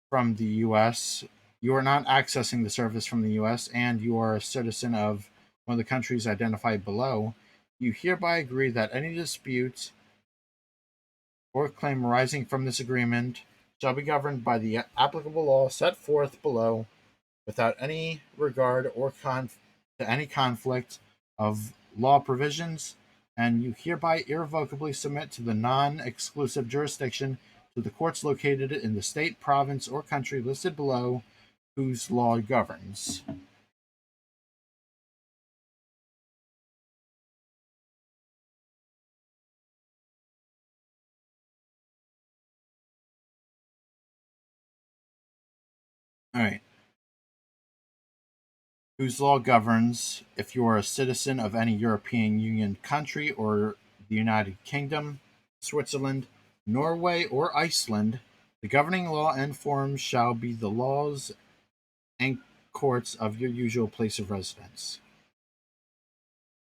from the U.S., you are not accessing the service from the U.S., and you are a citizen of one of the countries identified below, you hereby agree that any dispute or claim arising from this agreement shall be governed by the applicable law set forth below without any regard to any conflict of law provisions, and you hereby irrevocably submit to the non-exclusive jurisdiction to the courts located in the state, province, or country listed below whose law governs. All right. Whose law governs if you are a citizen of any European Union country or the United Kingdom, Switzerland, Norway, or Iceland, the governing law and forms shall be the laws and courts of your usual place of residence.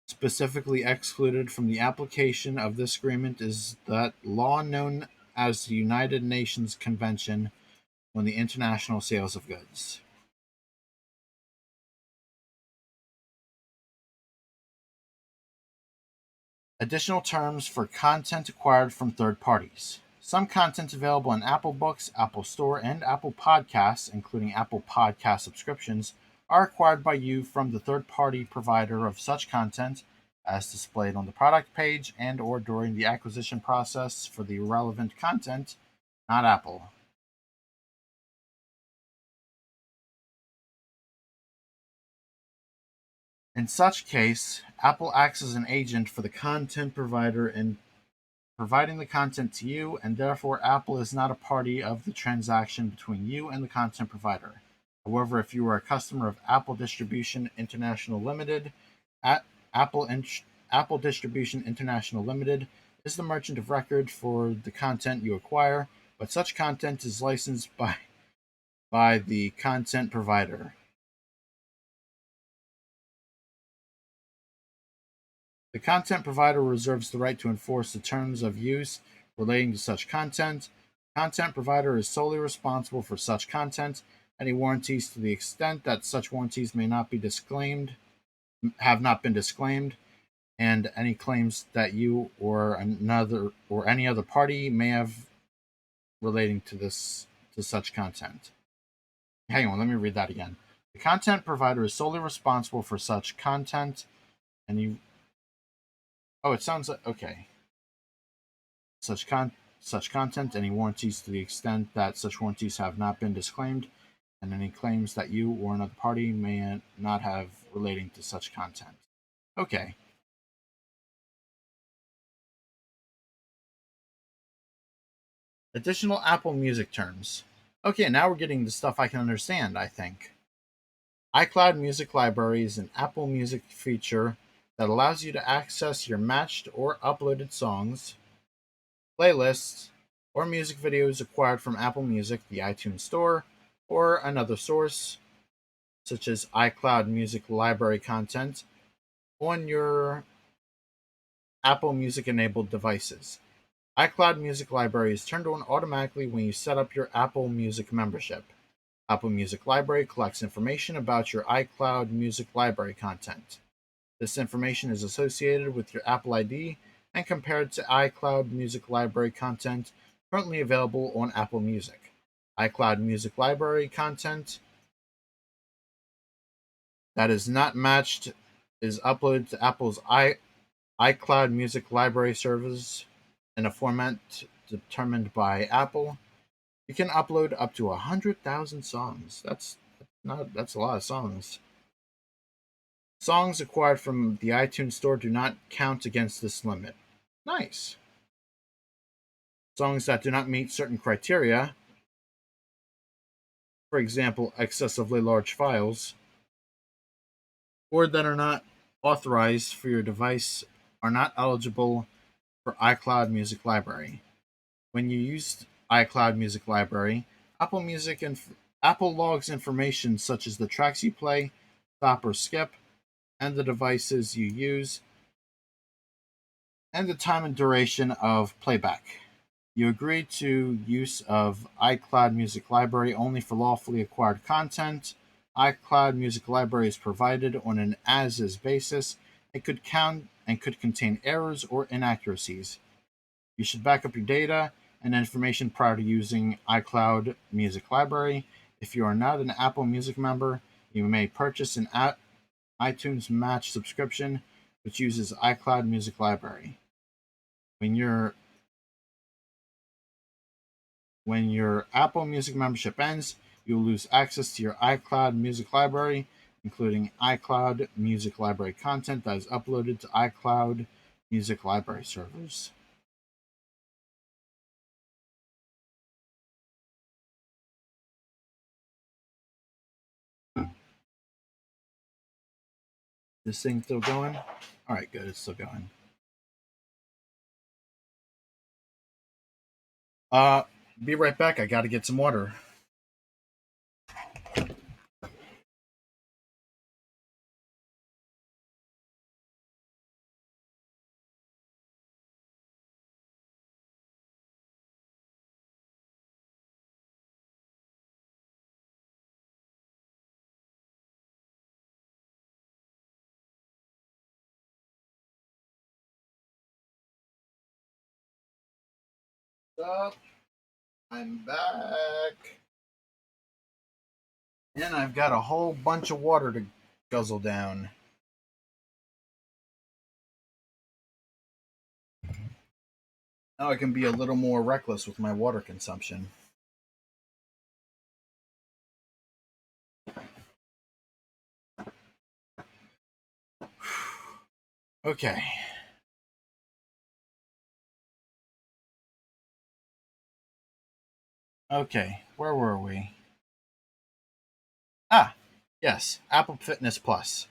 Specifically excluded from the application of this agreement is that law known as the United Nations Convention on the International Sales of Goods. Additional terms for content acquired from third parties. Some content available in Apple Books, Apple Store, and Apple Podcasts, including Apple Podcast subscriptions, are acquired by you from the third-party provider of such content as displayed on the product page and or during the acquisition process for the relevant content, not Apple. In such case, Apple acts as an agent for the content provider in providing the content to you, and therefore Apple is not a party of the transaction between you and the content provider. However, if you are a customer of Apple Distribution International Limited, at Apple Distribution International Limited is the merchant of record for the content you acquire, but such content is licensed by the content provider. The content provider reserves the right to enforce the terms of use relating to such content. Content provider is solely responsible for such content. Any warranties to the extent that such warranties may not be disclaimed have not been disclaimed, and any claims that you or any other party may have relating to such content. Hang on, let me read that again. The content provider is solely responsible for such content. Any Oh, it sounds like okay. Such con such content, any warranties to the extent that such warranties have not been disclaimed, and any claims that you or another party may not have relating to such content. Okay. Additional Apple Music terms. Okay, now we're getting to stuff I can understand, I think. iCloud Music Library is an Apple Music feature that allows you to access your matched or uploaded songs, playlists, or music videos acquired from Apple Music, the iTunes Store, or another source, such as iCloud Music Library content, on your Apple Music enabled devices. iCloud Music Library is turned on automatically when you set up your Apple Music membership. Apple Music Library collects information about your iCloud Music Library content. This information is associated with your Apple ID and compared to iCloud Music Library content currently available on Apple Music. iCloud Music Library content that is not matched is uploaded to Apple's iCloud Music Library service in a format determined by Apple. You can upload up to 100,000 songs. That's a lot of songs. Songs acquired from the iTunes Store do not count against this limit. Nice. Songs that do not meet certain criteria, for example, excessively large files, or that are not authorized for your device, are not eligible for iCloud Music Library. When you use iCloud Music Library, Apple Music and Apple logs information such as the tracks you play, stop or skip, and the devices you use, and the time and duration of playback. You agree to use of iCloud Music Library only for lawfully acquired content. iCloud Music Library is provided on an as-is basis and could contain errors or inaccuracies. You should back up your data and information prior to using iCloud Music Library. If you are not an Apple Music member, you may purchase an iTunes Match subscription, which uses iCloud Music Library. When your Apple Music membership ends, you'll lose access to your iCloud Music Library, including iCloud Music Library content that is uploaded to iCloud Music Library servers. This thing still going? All right, good. It's still going. Uh, be right back. I got to get some water. Up, I'm back, and I've got a whole bunch of water to guzzle down. Now I can be a little more reckless with my water consumption. Okay. Okay, where were we? Ah, yes, Apple Fitness Plus.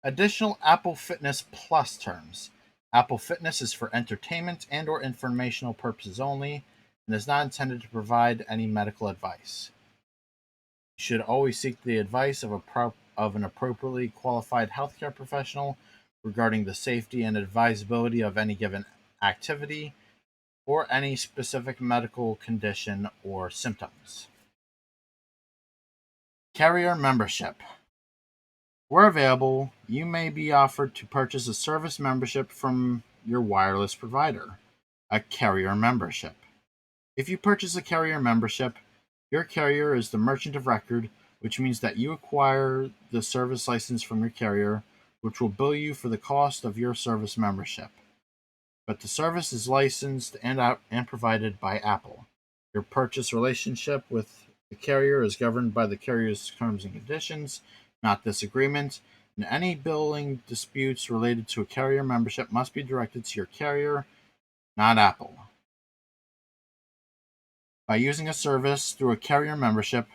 Additional Apple Fitness Plus terms. Apple Fitness is for entertainment and or informational purposes only and is not intended to provide any medical advice. You should always seek the advice of an appropriately qualified healthcare professional regarding the safety and advisability of any given activity or any specific medical condition or symptoms. Carrier membership. Where available, you may be offered to purchase a service membership from your wireless provider, a carrier membership. If you purchase a carrier membership, your carrier is the merchant of record which means that you acquire the service license from your carrier, which will bill you for the cost of your service membership. But the service is licensed and provided by Apple. Your purchase relationship with the carrier is governed by the carrier's terms and conditions, not this agreement, and any billing disputes related to a carrier membership must be directed to your carrier, not Apple. By using a service through a carrier membership,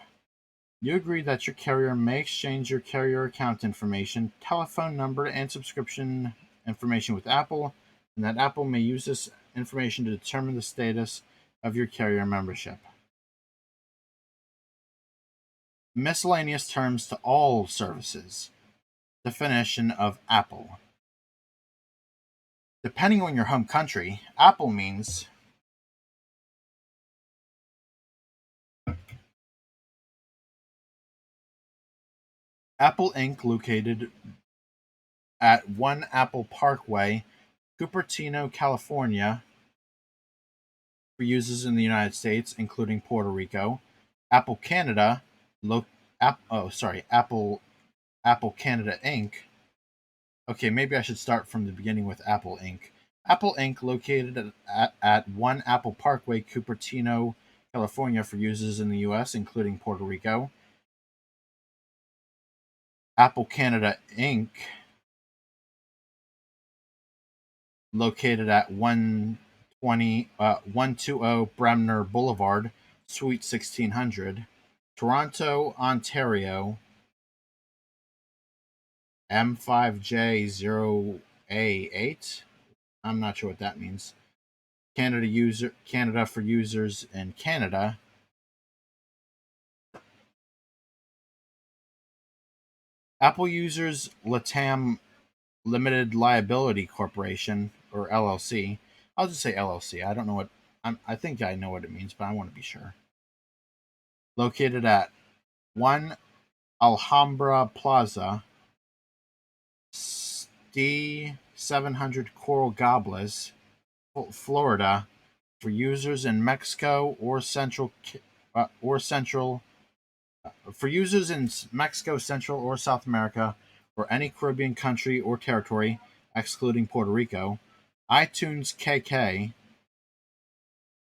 you agree that your carrier may exchange your carrier account information, telephone number, and subscription information with Apple, and that Apple may use this information to determine the status of your carrier membership. Miscellaneous terms to all services. Definition of Apple. Depending on your home country, Apple means Apple Inc., located at 1 Apple Parkway, Cupertino, California, for users in the United States, including Puerto Rico. Apple Canada, Apple Canada Inc. Okay, maybe I should start from the beginning with Apple Inc. Apple Inc., located at 1 Apple Parkway, Cupertino, California, for users in the U.S., including Puerto Rico. Apple Canada Inc., located at 120 Bremner Boulevard, Suite 1600, Toronto, Ontario, M5J0A8. I'm not sure what that means. Canada for users in Canada. Apple users Latam Limited Liability Corporation, or LLC. I'll just say LLC. I don't know what I think I know what it means, but I want to be sure. Located at 1 Alhambra Plaza, D700 Coral Gables, Florida, for users in Mexico or Central for users in Mexico, Central or South America, or any Caribbean country or territory, excluding Puerto Rico. iTunes KK,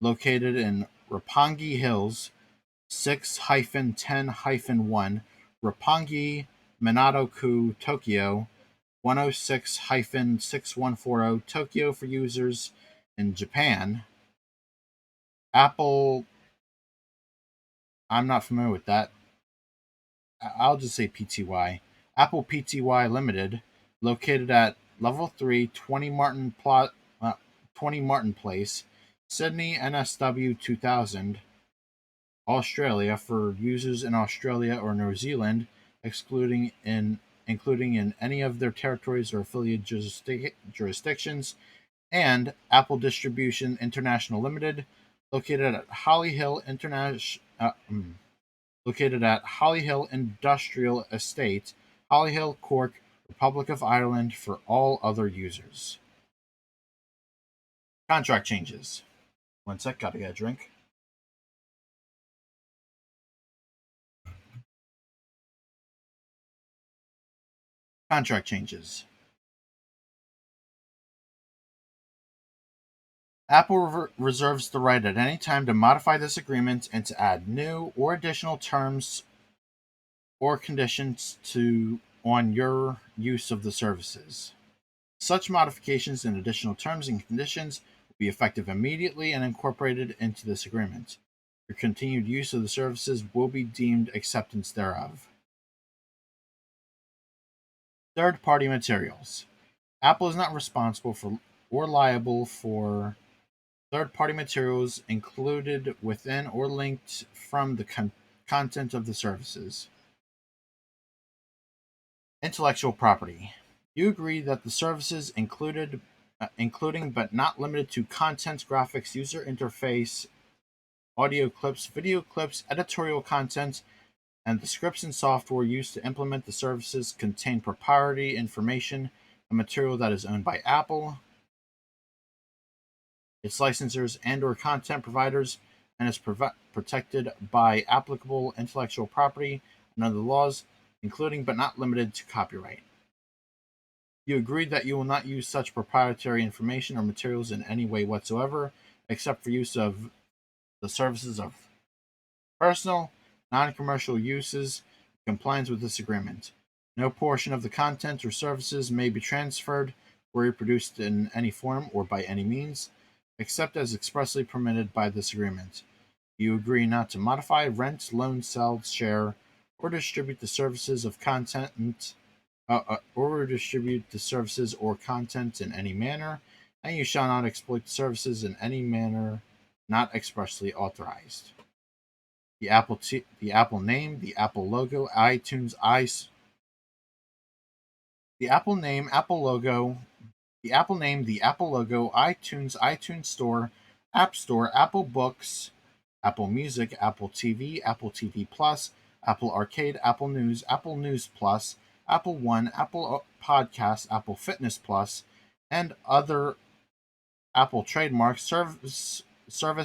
located in Roppongi Hills, 6-10-1, Roppongi, Minato-ku, Tokyo, 106-6140, Tokyo, for users in Japan. Apple, I'm not familiar with that. I'll just say PTY. Apple PTY Limited, located at Level 3, 20 Martin Place, Sydney, NSW 2000, Australia, for users in Australia or New Zealand, including in any of their territories or affiliate jurisdictions. And Apple Distribution International Limited, located at Holly Hill Industrial Estate, Holly Hill, Cork, Republic of Ireland, for all other users. Contract changes. One sec, gotta get a drink. Contract changes. Apple reserves the right at any time to modify this agreement and to add new or additional terms or conditions on your use of the services. Such modifications and additional terms and conditions will be effective immediately and incorporated into this agreement. Your continued use of the services will be deemed acceptance thereof. Third-party materials. Apple is not responsible for or liable for third-party materials included within or linked from the content of the services. Intellectual property. You agree that the services including but not limited to content, graphics, user interface, audio clips, video clips, editorial content, and the scripts and software used to implement the services contain proprietary information and material that is owned by Apple, its licensors, and/or content providers, and is protected by applicable intellectual property and other laws, including but not limited to copyright. You agree that you will not use such proprietary information or materials in any way whatsoever, except for use of the services of personal, non-commercial uses in compliance with this agreement. No portion of the content or services may be transferred or reproduced in any form or by any means, except as expressly permitted by this agreement. You agree not to modify, rent, loan, sell, share, or distribute the services of content or distribute the services or content in any manner, and you shall not exploit the services in any manner not expressly authorized. The Apple name, the Apple logo, iTunes, the Apple name, Apple logo, the Apple name, the Apple logo, iTunes, iTunes Store, App Store, Apple Books, Apple Music, Apple TV, Apple TV Plus, Apple Arcade, Apple News, Apple News Plus, Apple One, Apple Podcasts, Apple Fitness Plus, and other Apple trademarks, service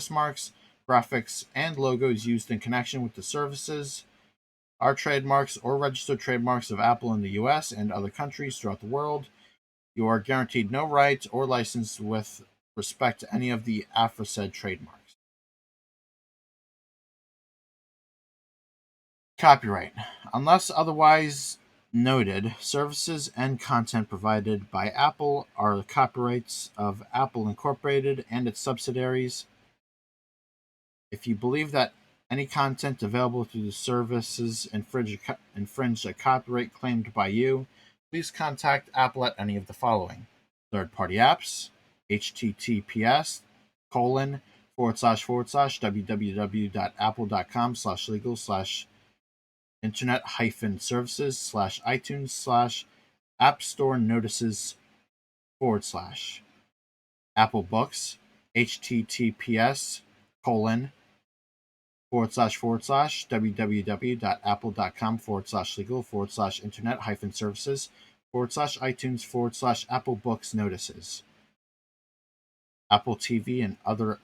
marks, graphics, and logos used in connection with the services are trademarks or registered trademarks of Apple in the US and other countries throughout the world. You are guaranteed no rights or license with respect to any of the aforesaid trademarks. Copyright. Unless otherwise noted, services and content provided by Apple are the copyrights of Apple Incorporated and its subsidiaries. If you believe that any content available through the services infringe a copyright claimed by you, please contact Apple at any of the following: third-party apps, https colon / www.apple.com/legal/ internet services /iTunes / app store notices / Apple Books, https colon / www.apple.com /legal / internet services /iTunes / Apple Books notices, Apple TV and other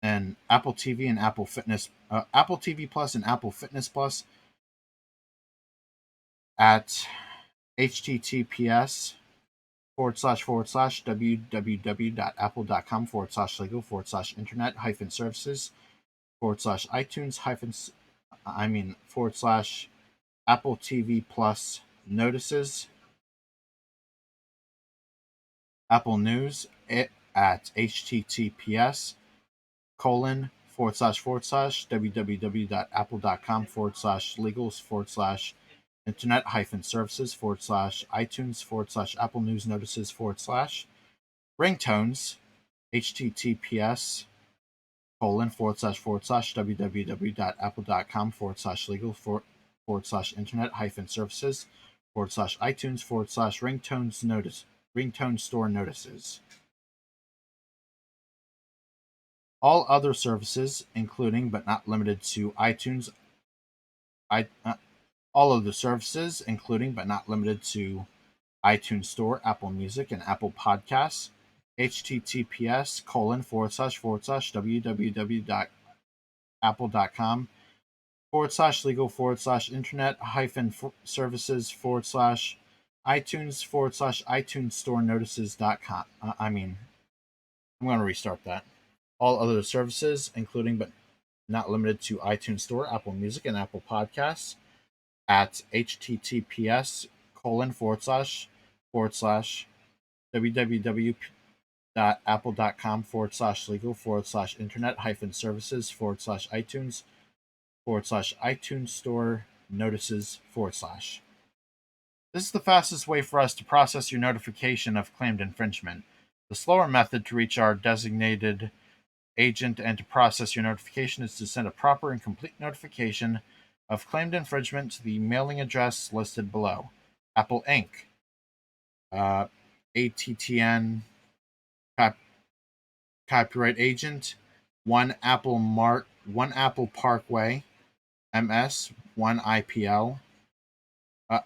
and Apple TV and Apple Fitness, Apple TV Plus and Apple Fitness Plus at https / www.apple.com /legal / internet services iTunes / Apple TV Plus notices, Apple News at https colon / www.apple.com /legal / internet services iTunes / Apple News notices / ringtones https colon / www.apple.com /legal / internet services iTunes ringtone store notices. All other services, including but not limited to iTunes, all of the services, including but not limited to iTunes Store, Apple Music, and Apple Podcasts, https colon / www.apple.com /legal / internet services iTunes iTunes Store notices.com. I'm going to restart that. All other services, including but not limited to iTunes Store, Apple Music, and Apple Podcasts, at https colon / www.apple.com /legal / internet services iTunes iTunes Store notices /. This is the fastest way for us to process your notification of claimed infringement. The slower method to reach our designated agent and to process your notification is to send a proper and complete notification of claimed infringement to the mailing address listed below. Apple Inc. ATTN Copyright Agent 1 Apple Parkway MS 1 IPL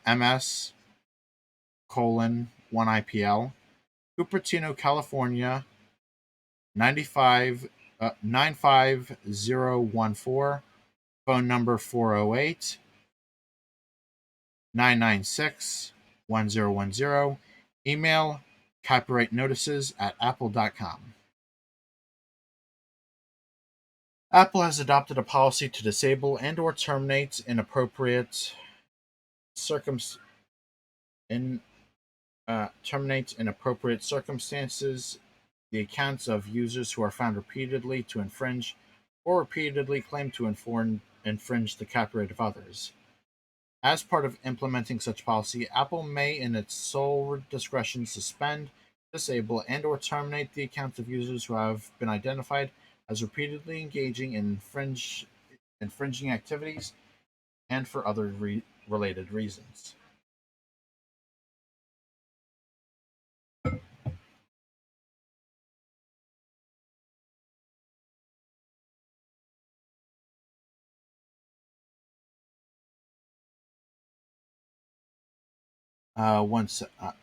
MS colon 1 IPL Cupertino, California 95014 phone number 408 996 1010, email copyrightnotices@apple.com. Apple has adopted a policy to disable and or circum in terminate in appropriate circumstances the accounts of users who are found repeatedly to infringe or repeatedly claim to infringe the copyright of others. As part of implementing such policy, Apple may, in its sole discretion, suspend, disable, and or terminate the accounts of users who have been identified as repeatedly engaging in infringing activities and for other related reasons.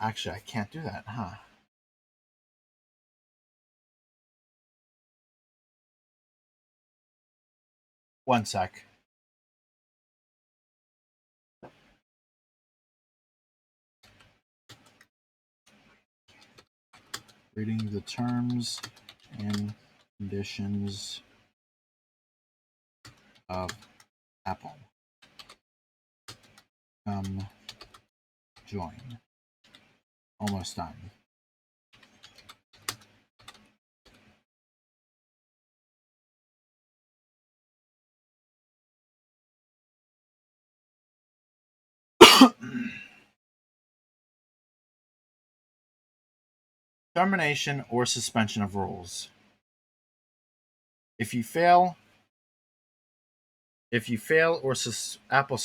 Actually, I can't do that, huh? One sec. Reading the terms and conditions of Apple. Come join. Almost done. Termination or suspension of rules. If you fail, or Apple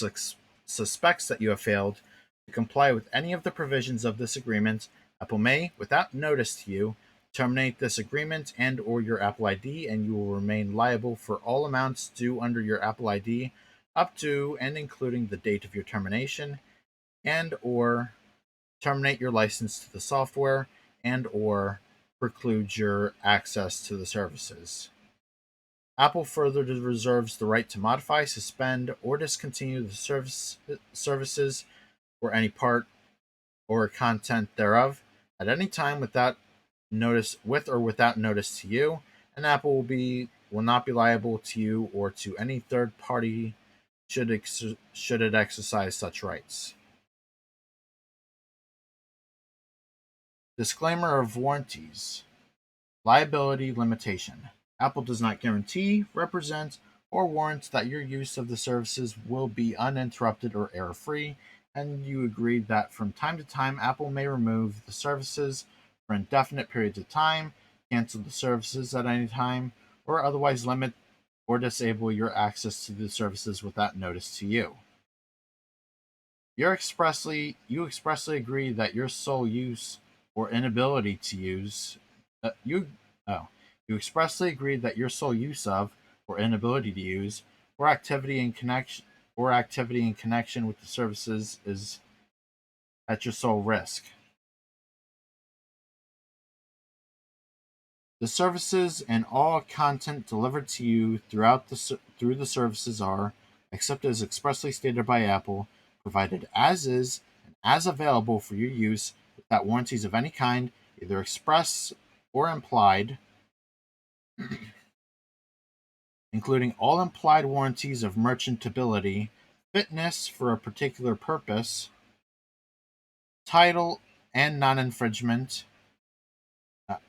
suspects that you have failed to comply with any of the provisions of this agreement, Apple may, without notice to you, terminate this agreement and or your Apple ID, and you will remain liable for all amounts due under your Apple ID up to and including the date of your termination, and or terminate your license to the software and or preclude your access to the services. Apple further reserves the right to modify, suspend, or discontinue the services or any part or content thereof at any time without notice, with or without notice to you, and Apple will not be liable to you or to any third party should it exercise such rights. Disclaimer of warranties. Liability limitation. Apple does not guarantee, represent, or warrant that your use of the services will be uninterrupted or error-free, and you agree that from time to time Apple may remove the services for indefinite periods of time, cancel the services at any time, or otherwise limit or disable your access to the services without notice to you. You expressly agree that your sole use or inability to use you oh you expressly agree that your sole use of or inability to use or activity in connection with the services is at your sole risk. The services and all content delivered to you through the services are, except as expressly stated by Apple, provided as is and as available for your use without warranties of any kind, either express or implied, including all implied warranties of merchantability, fitness for a particular purpose, title, and non-infringement.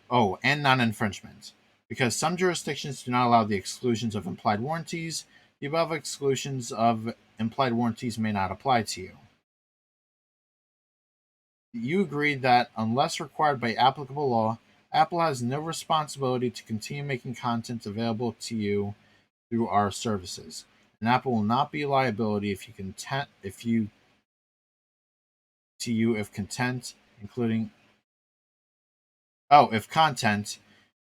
And non-infringement. Because some jurisdictions do not allow the exclusions of implied warranties, the above exclusions of implied warranties may not apply to you. You agree that, unless required by applicable law, Apple has no responsibility to continue making content available to you through our services, and Apple will not be liability if content, including if content,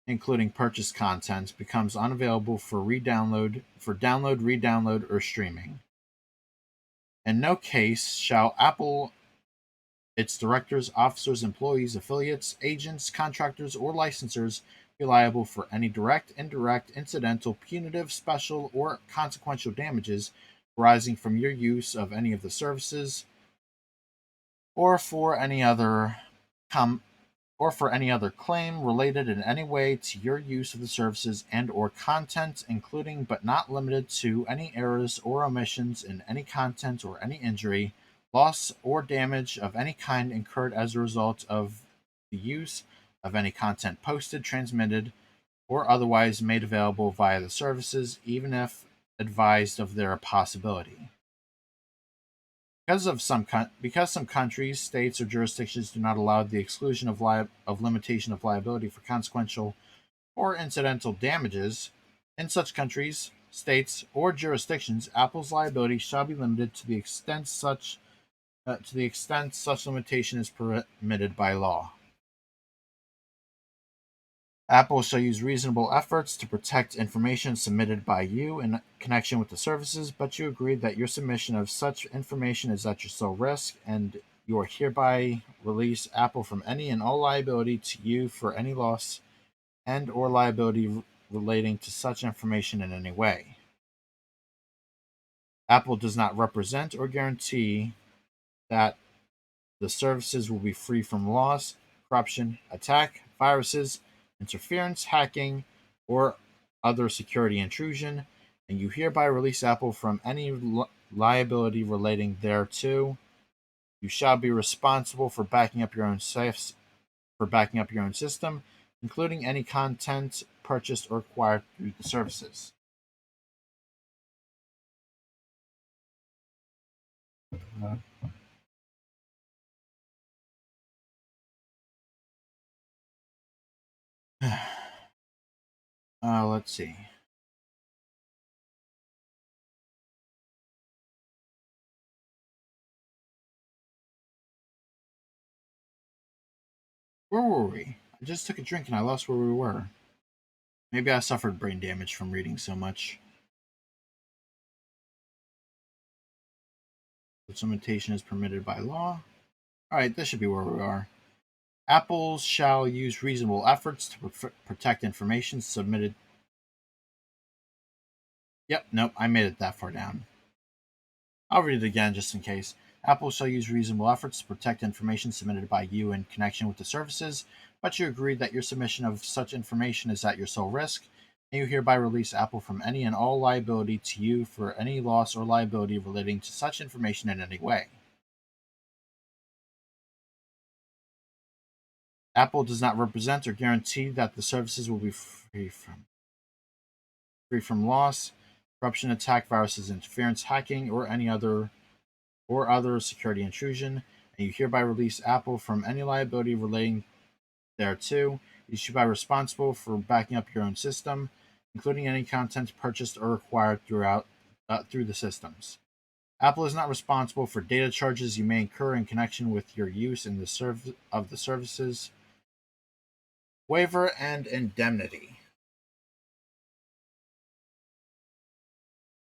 including purchase content, becomes unavailable for download, re-download, or streaming. In no case shall Apple, its directors, officers, employees, affiliates, agents, contractors, or licensors be liable for any direct, indirect, incidental, punitive, special, or consequential damages arising from your use of any of the services or for any other com- or for any other claim related in any way to your use of the services and or content, including but not limited to any errors or omissions in any content or any injury, loss or damage of any kind incurred as a result of the use of any content posted, transmitted, or otherwise made available via the services, even if advised of their possibility. Because some countries, states, or jurisdictions do not allow the exclusion of limitation of liability for consequential or incidental damages, in such countries, states, or jurisdictions, Apple's liability shall be limited to the extent such limitation is permitted by law. Apple shall use reasonable efforts to protect information submitted by you in connection with the services, but you agree that your submission of such information is at your sole risk, and you are hereby release Apple from any and all liability to you for any loss and or liability relating to such information in any way. Apple does not represent or guarantee that the services will be free from loss, corruption, attack, viruses, interference, hacking, or other security intrusion, and you hereby release Apple from any liability relating thereto. You shall be responsible for backing up your own system, including any content purchased or acquired through the services. Let's see. Where were we? I just took a drink and I lost where we were. Maybe I suffered brain damage from reading so much. Which limitation is permitted by law. Alright, this should be where we are. Apple shall use reasonable efforts to protect information submitted. Yep, nope, I made it that far down. I'll read it again just in case. Apple shall use reasonable efforts to protect information submitted by you in connection with the services, but you agree that your submission of such information is at your sole risk, and you hereby release Apple from any and all liability to you for any loss or liability relating to such information in any way. Apple does not represent or guarantee that the services will be free from loss, corruption, attack, viruses, interference, hacking, or other security intrusion, and you hereby release Apple from any liability relating thereto. You should be responsible for backing up your own system, including any content purchased or acquired through the systems. Apple is not responsible for data charges you may incur in connection with your use in of the services. Waiver and indemnity.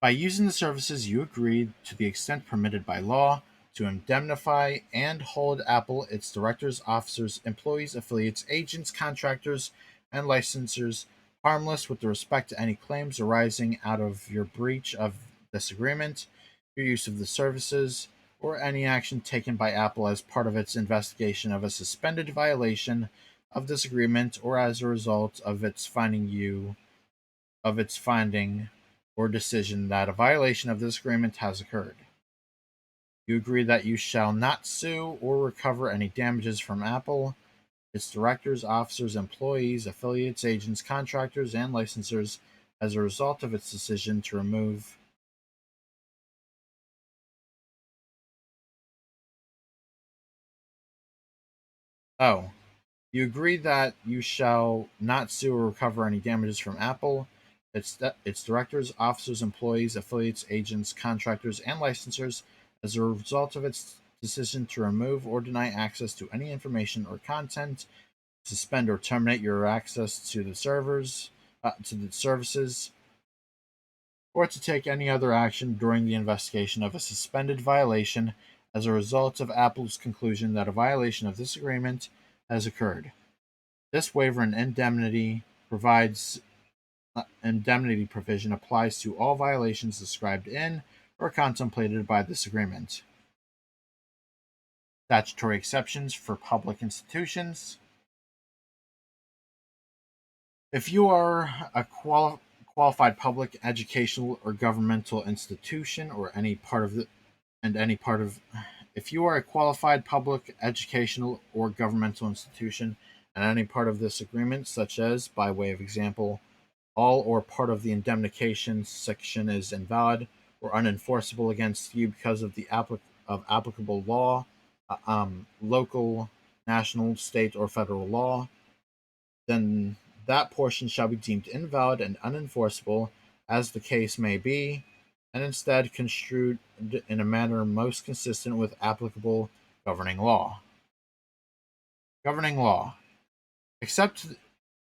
By using the services, you agreed, to the extent permitted by law, to indemnify and hold Apple, its directors, officers, employees, affiliates, agents, contractors, and licensors harmless with respect to any claims arising out of your breach of this agreement, your use of the services, or any action taken by Apple as part of its investigation of a suspended violation of this agreement or as a result of its finding or decision that a violation of this agreement has occurred. You agree that you shall not sue or recover any damages from Apple, its directors, officers, employees, affiliates, agents, contractors, and licensors as a result of its decision to remove. Oh, you agree that you shall not sue or recover any damages from Apple, its directors, officers, employees, affiliates, agents, contractors, and licensors as a result of its decision to remove or deny access to any information or content, suspend or terminate your access to to the services, or to take any other action during the investigation of a suspended violation as a result of Apple's conclusion that a violation of this agreement has occurred. This waiver and indemnity provides indemnity provision applies to all violations described in or contemplated by this agreement. Statutory exceptions for public institutions. If you are a qualified public educational or governmental institution or any part of the and any part of if you are a qualified public educational or governmental institution and any part of this agreement, such as, by way of example, all or part of the indemnification section is invalid or unenforceable against you because of the applicable law, local, national, state, or federal law, then that portion shall be deemed invalid and unenforceable, as the case may be, and instead construed in a manner most consistent with applicable governing law. Governing law. Except to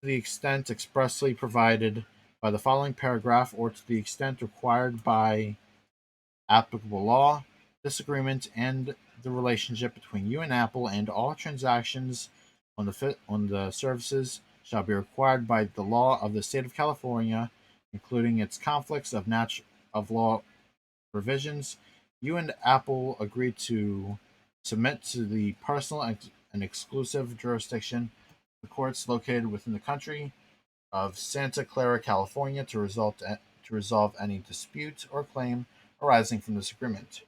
the extent expressly provided by the following paragraph or to the extent required by applicable law, this agreement and the relationship between you and Apple and all transactions on the services shall be required by the law of the state of California, including its conflicts of law provisions. You and Apple agreed to submit to the personal and exclusive jurisdiction of the courts located within the country of Santa Clara, California, to resolve any dispute or claim arising from this agreement.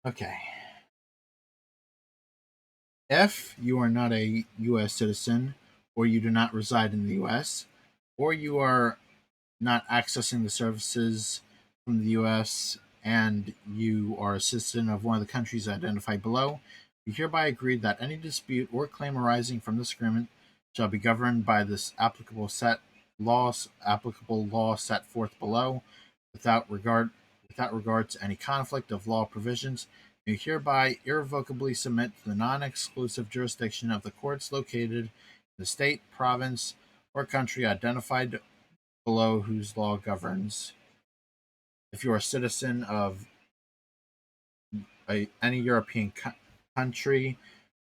Okay. If you are not a U.S. citizen, or you do not reside in the U.S., or you are not accessing the services from the U.S., and you are a citizen of one of the countries identified below, you hereby agree that any dispute or claim arising from this agreement shall be governed by this applicable law set forth below, without regard to any conflict of law provisions. You hereby irrevocably submit to the non-exclusive jurisdiction of the courts located in the state, province, or country identified below whose law governs. If you are a citizen of any European country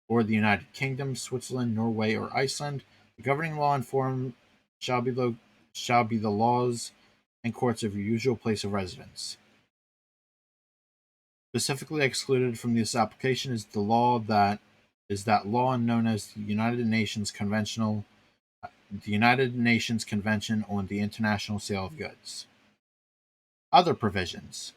or the United Kingdom, Switzerland, Norway, or Iceland, the governing law and form shall be the laws and courts of your usual place of residence. Specifically excluded from this application is that law known as the United Nations Convention on the International Sale of Goods. Other provisions.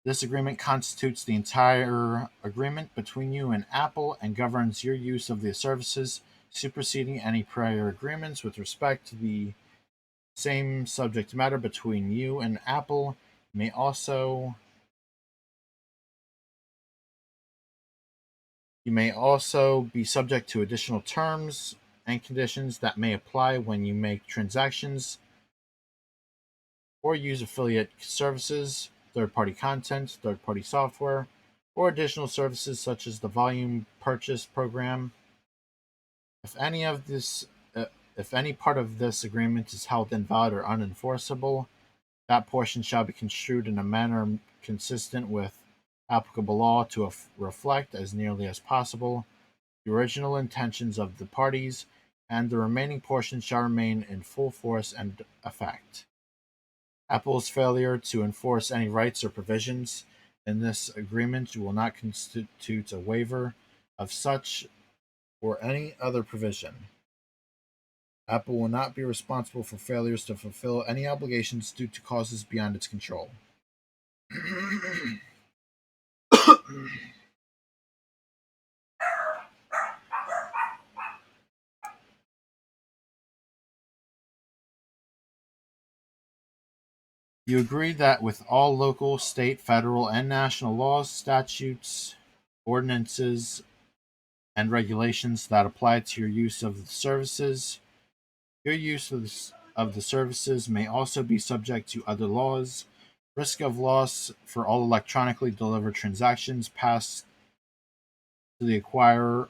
This agreement constitutes the entire agreement between you and Apple and governs your use of the services, superseding any prior agreements with respect to the same subject matter between you and Apple. May also You may also be subject to additional terms and conditions that may apply when you make transactions or use affiliate services, third-party content, third-party software, or additional services such as the volume purchase program. If any of this, if any part of this agreement is held invalid or unenforceable, that portion shall be construed in a manner consistent with applicable law to reflect, as nearly as possible, the original intentions of the parties, and the remaining portion shall remain in full force and effect. Apple's failure to enforce any rights or provisions in this agreement will not constitute a waiver of such or any other provision. Apple will not be responsible for failures to fulfill any obligations due to causes beyond its control. You agree that with all local, state, federal, and national laws, statutes, ordinances, and regulations that apply to your use of the services, your use of the services may also be subject to other laws. Risk of loss for all electronically delivered transactions passed to the acquirer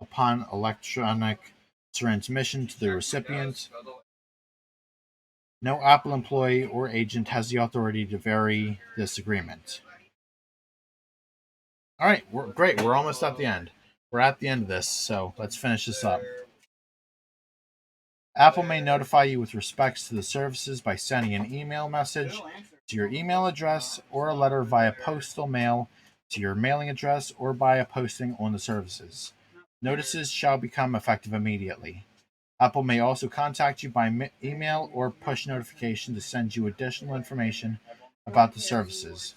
upon electronic transmission to the recipient. No Apple employee or agent has the authority to vary this agreement. All right, great. We're almost at the end. We're at the end of this, so let's finish this up. Apple may notify you with respects to the services by sending an email message to your email address or a letter via postal mail to your mailing address or by a posting on the services. Notices shall become effective immediately. Apple may also contact you by email or push notification to send you additional information about the services.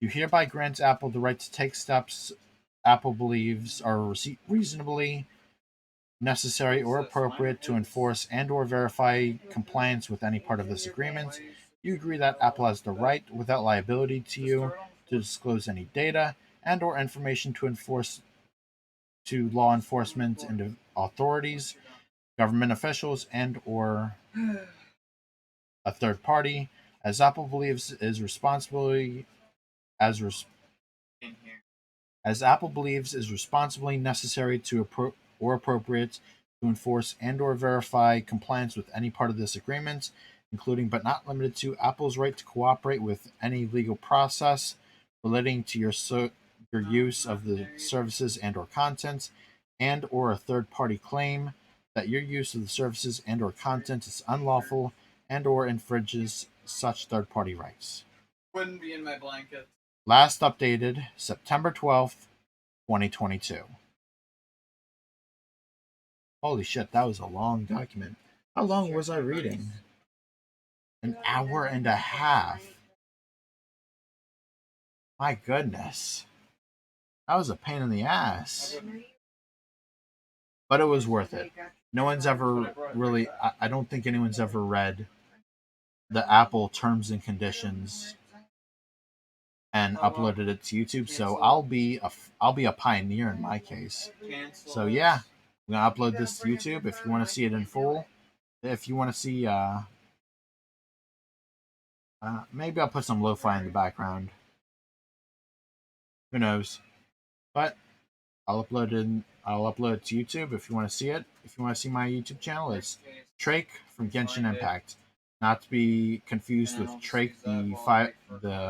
You hereby grant Apple the right to take steps Apple believes are reasonably necessary or appropriate to enforce and or verify compliance with any part of this agreement. You agree that Apple has the right, without liability to you, to disclose any data and or information to enforce to law enforcement and authorities, government officials, and or a third party, as Apple believes is responsibly as as Apple believes is responsibly necessary to or appropriate to enforce and or verify compliance with any part of this agreement, including but not limited to Apple's right to cooperate with any legal process relating to your use of the services and or content, and or a third party claim that your use of the services and or content is unlawful and or infringes such third party rights. Wouldn't be in my blanket. Last updated September 12th, 2022. Holy shit, that was a long document. How long was I reading? An hour and a half. My goodness. That was a pain in the ass. But it was worth it. No one's ever really, I don't think anyone's ever read the Apple terms and conditions and uploaded it to YouTube. So I'll be a pioneer in my case. So yeah, I'm gonna upload this to YouTube if you want to see it in full. If you want to see, maybe I'll put some lo-fi in the background. Who knows? But I'll upload it to YouTube if you want to see it. If you want to see my YouTube channel, it's Trake from Genshin Impact. Not to be confused with Trake, the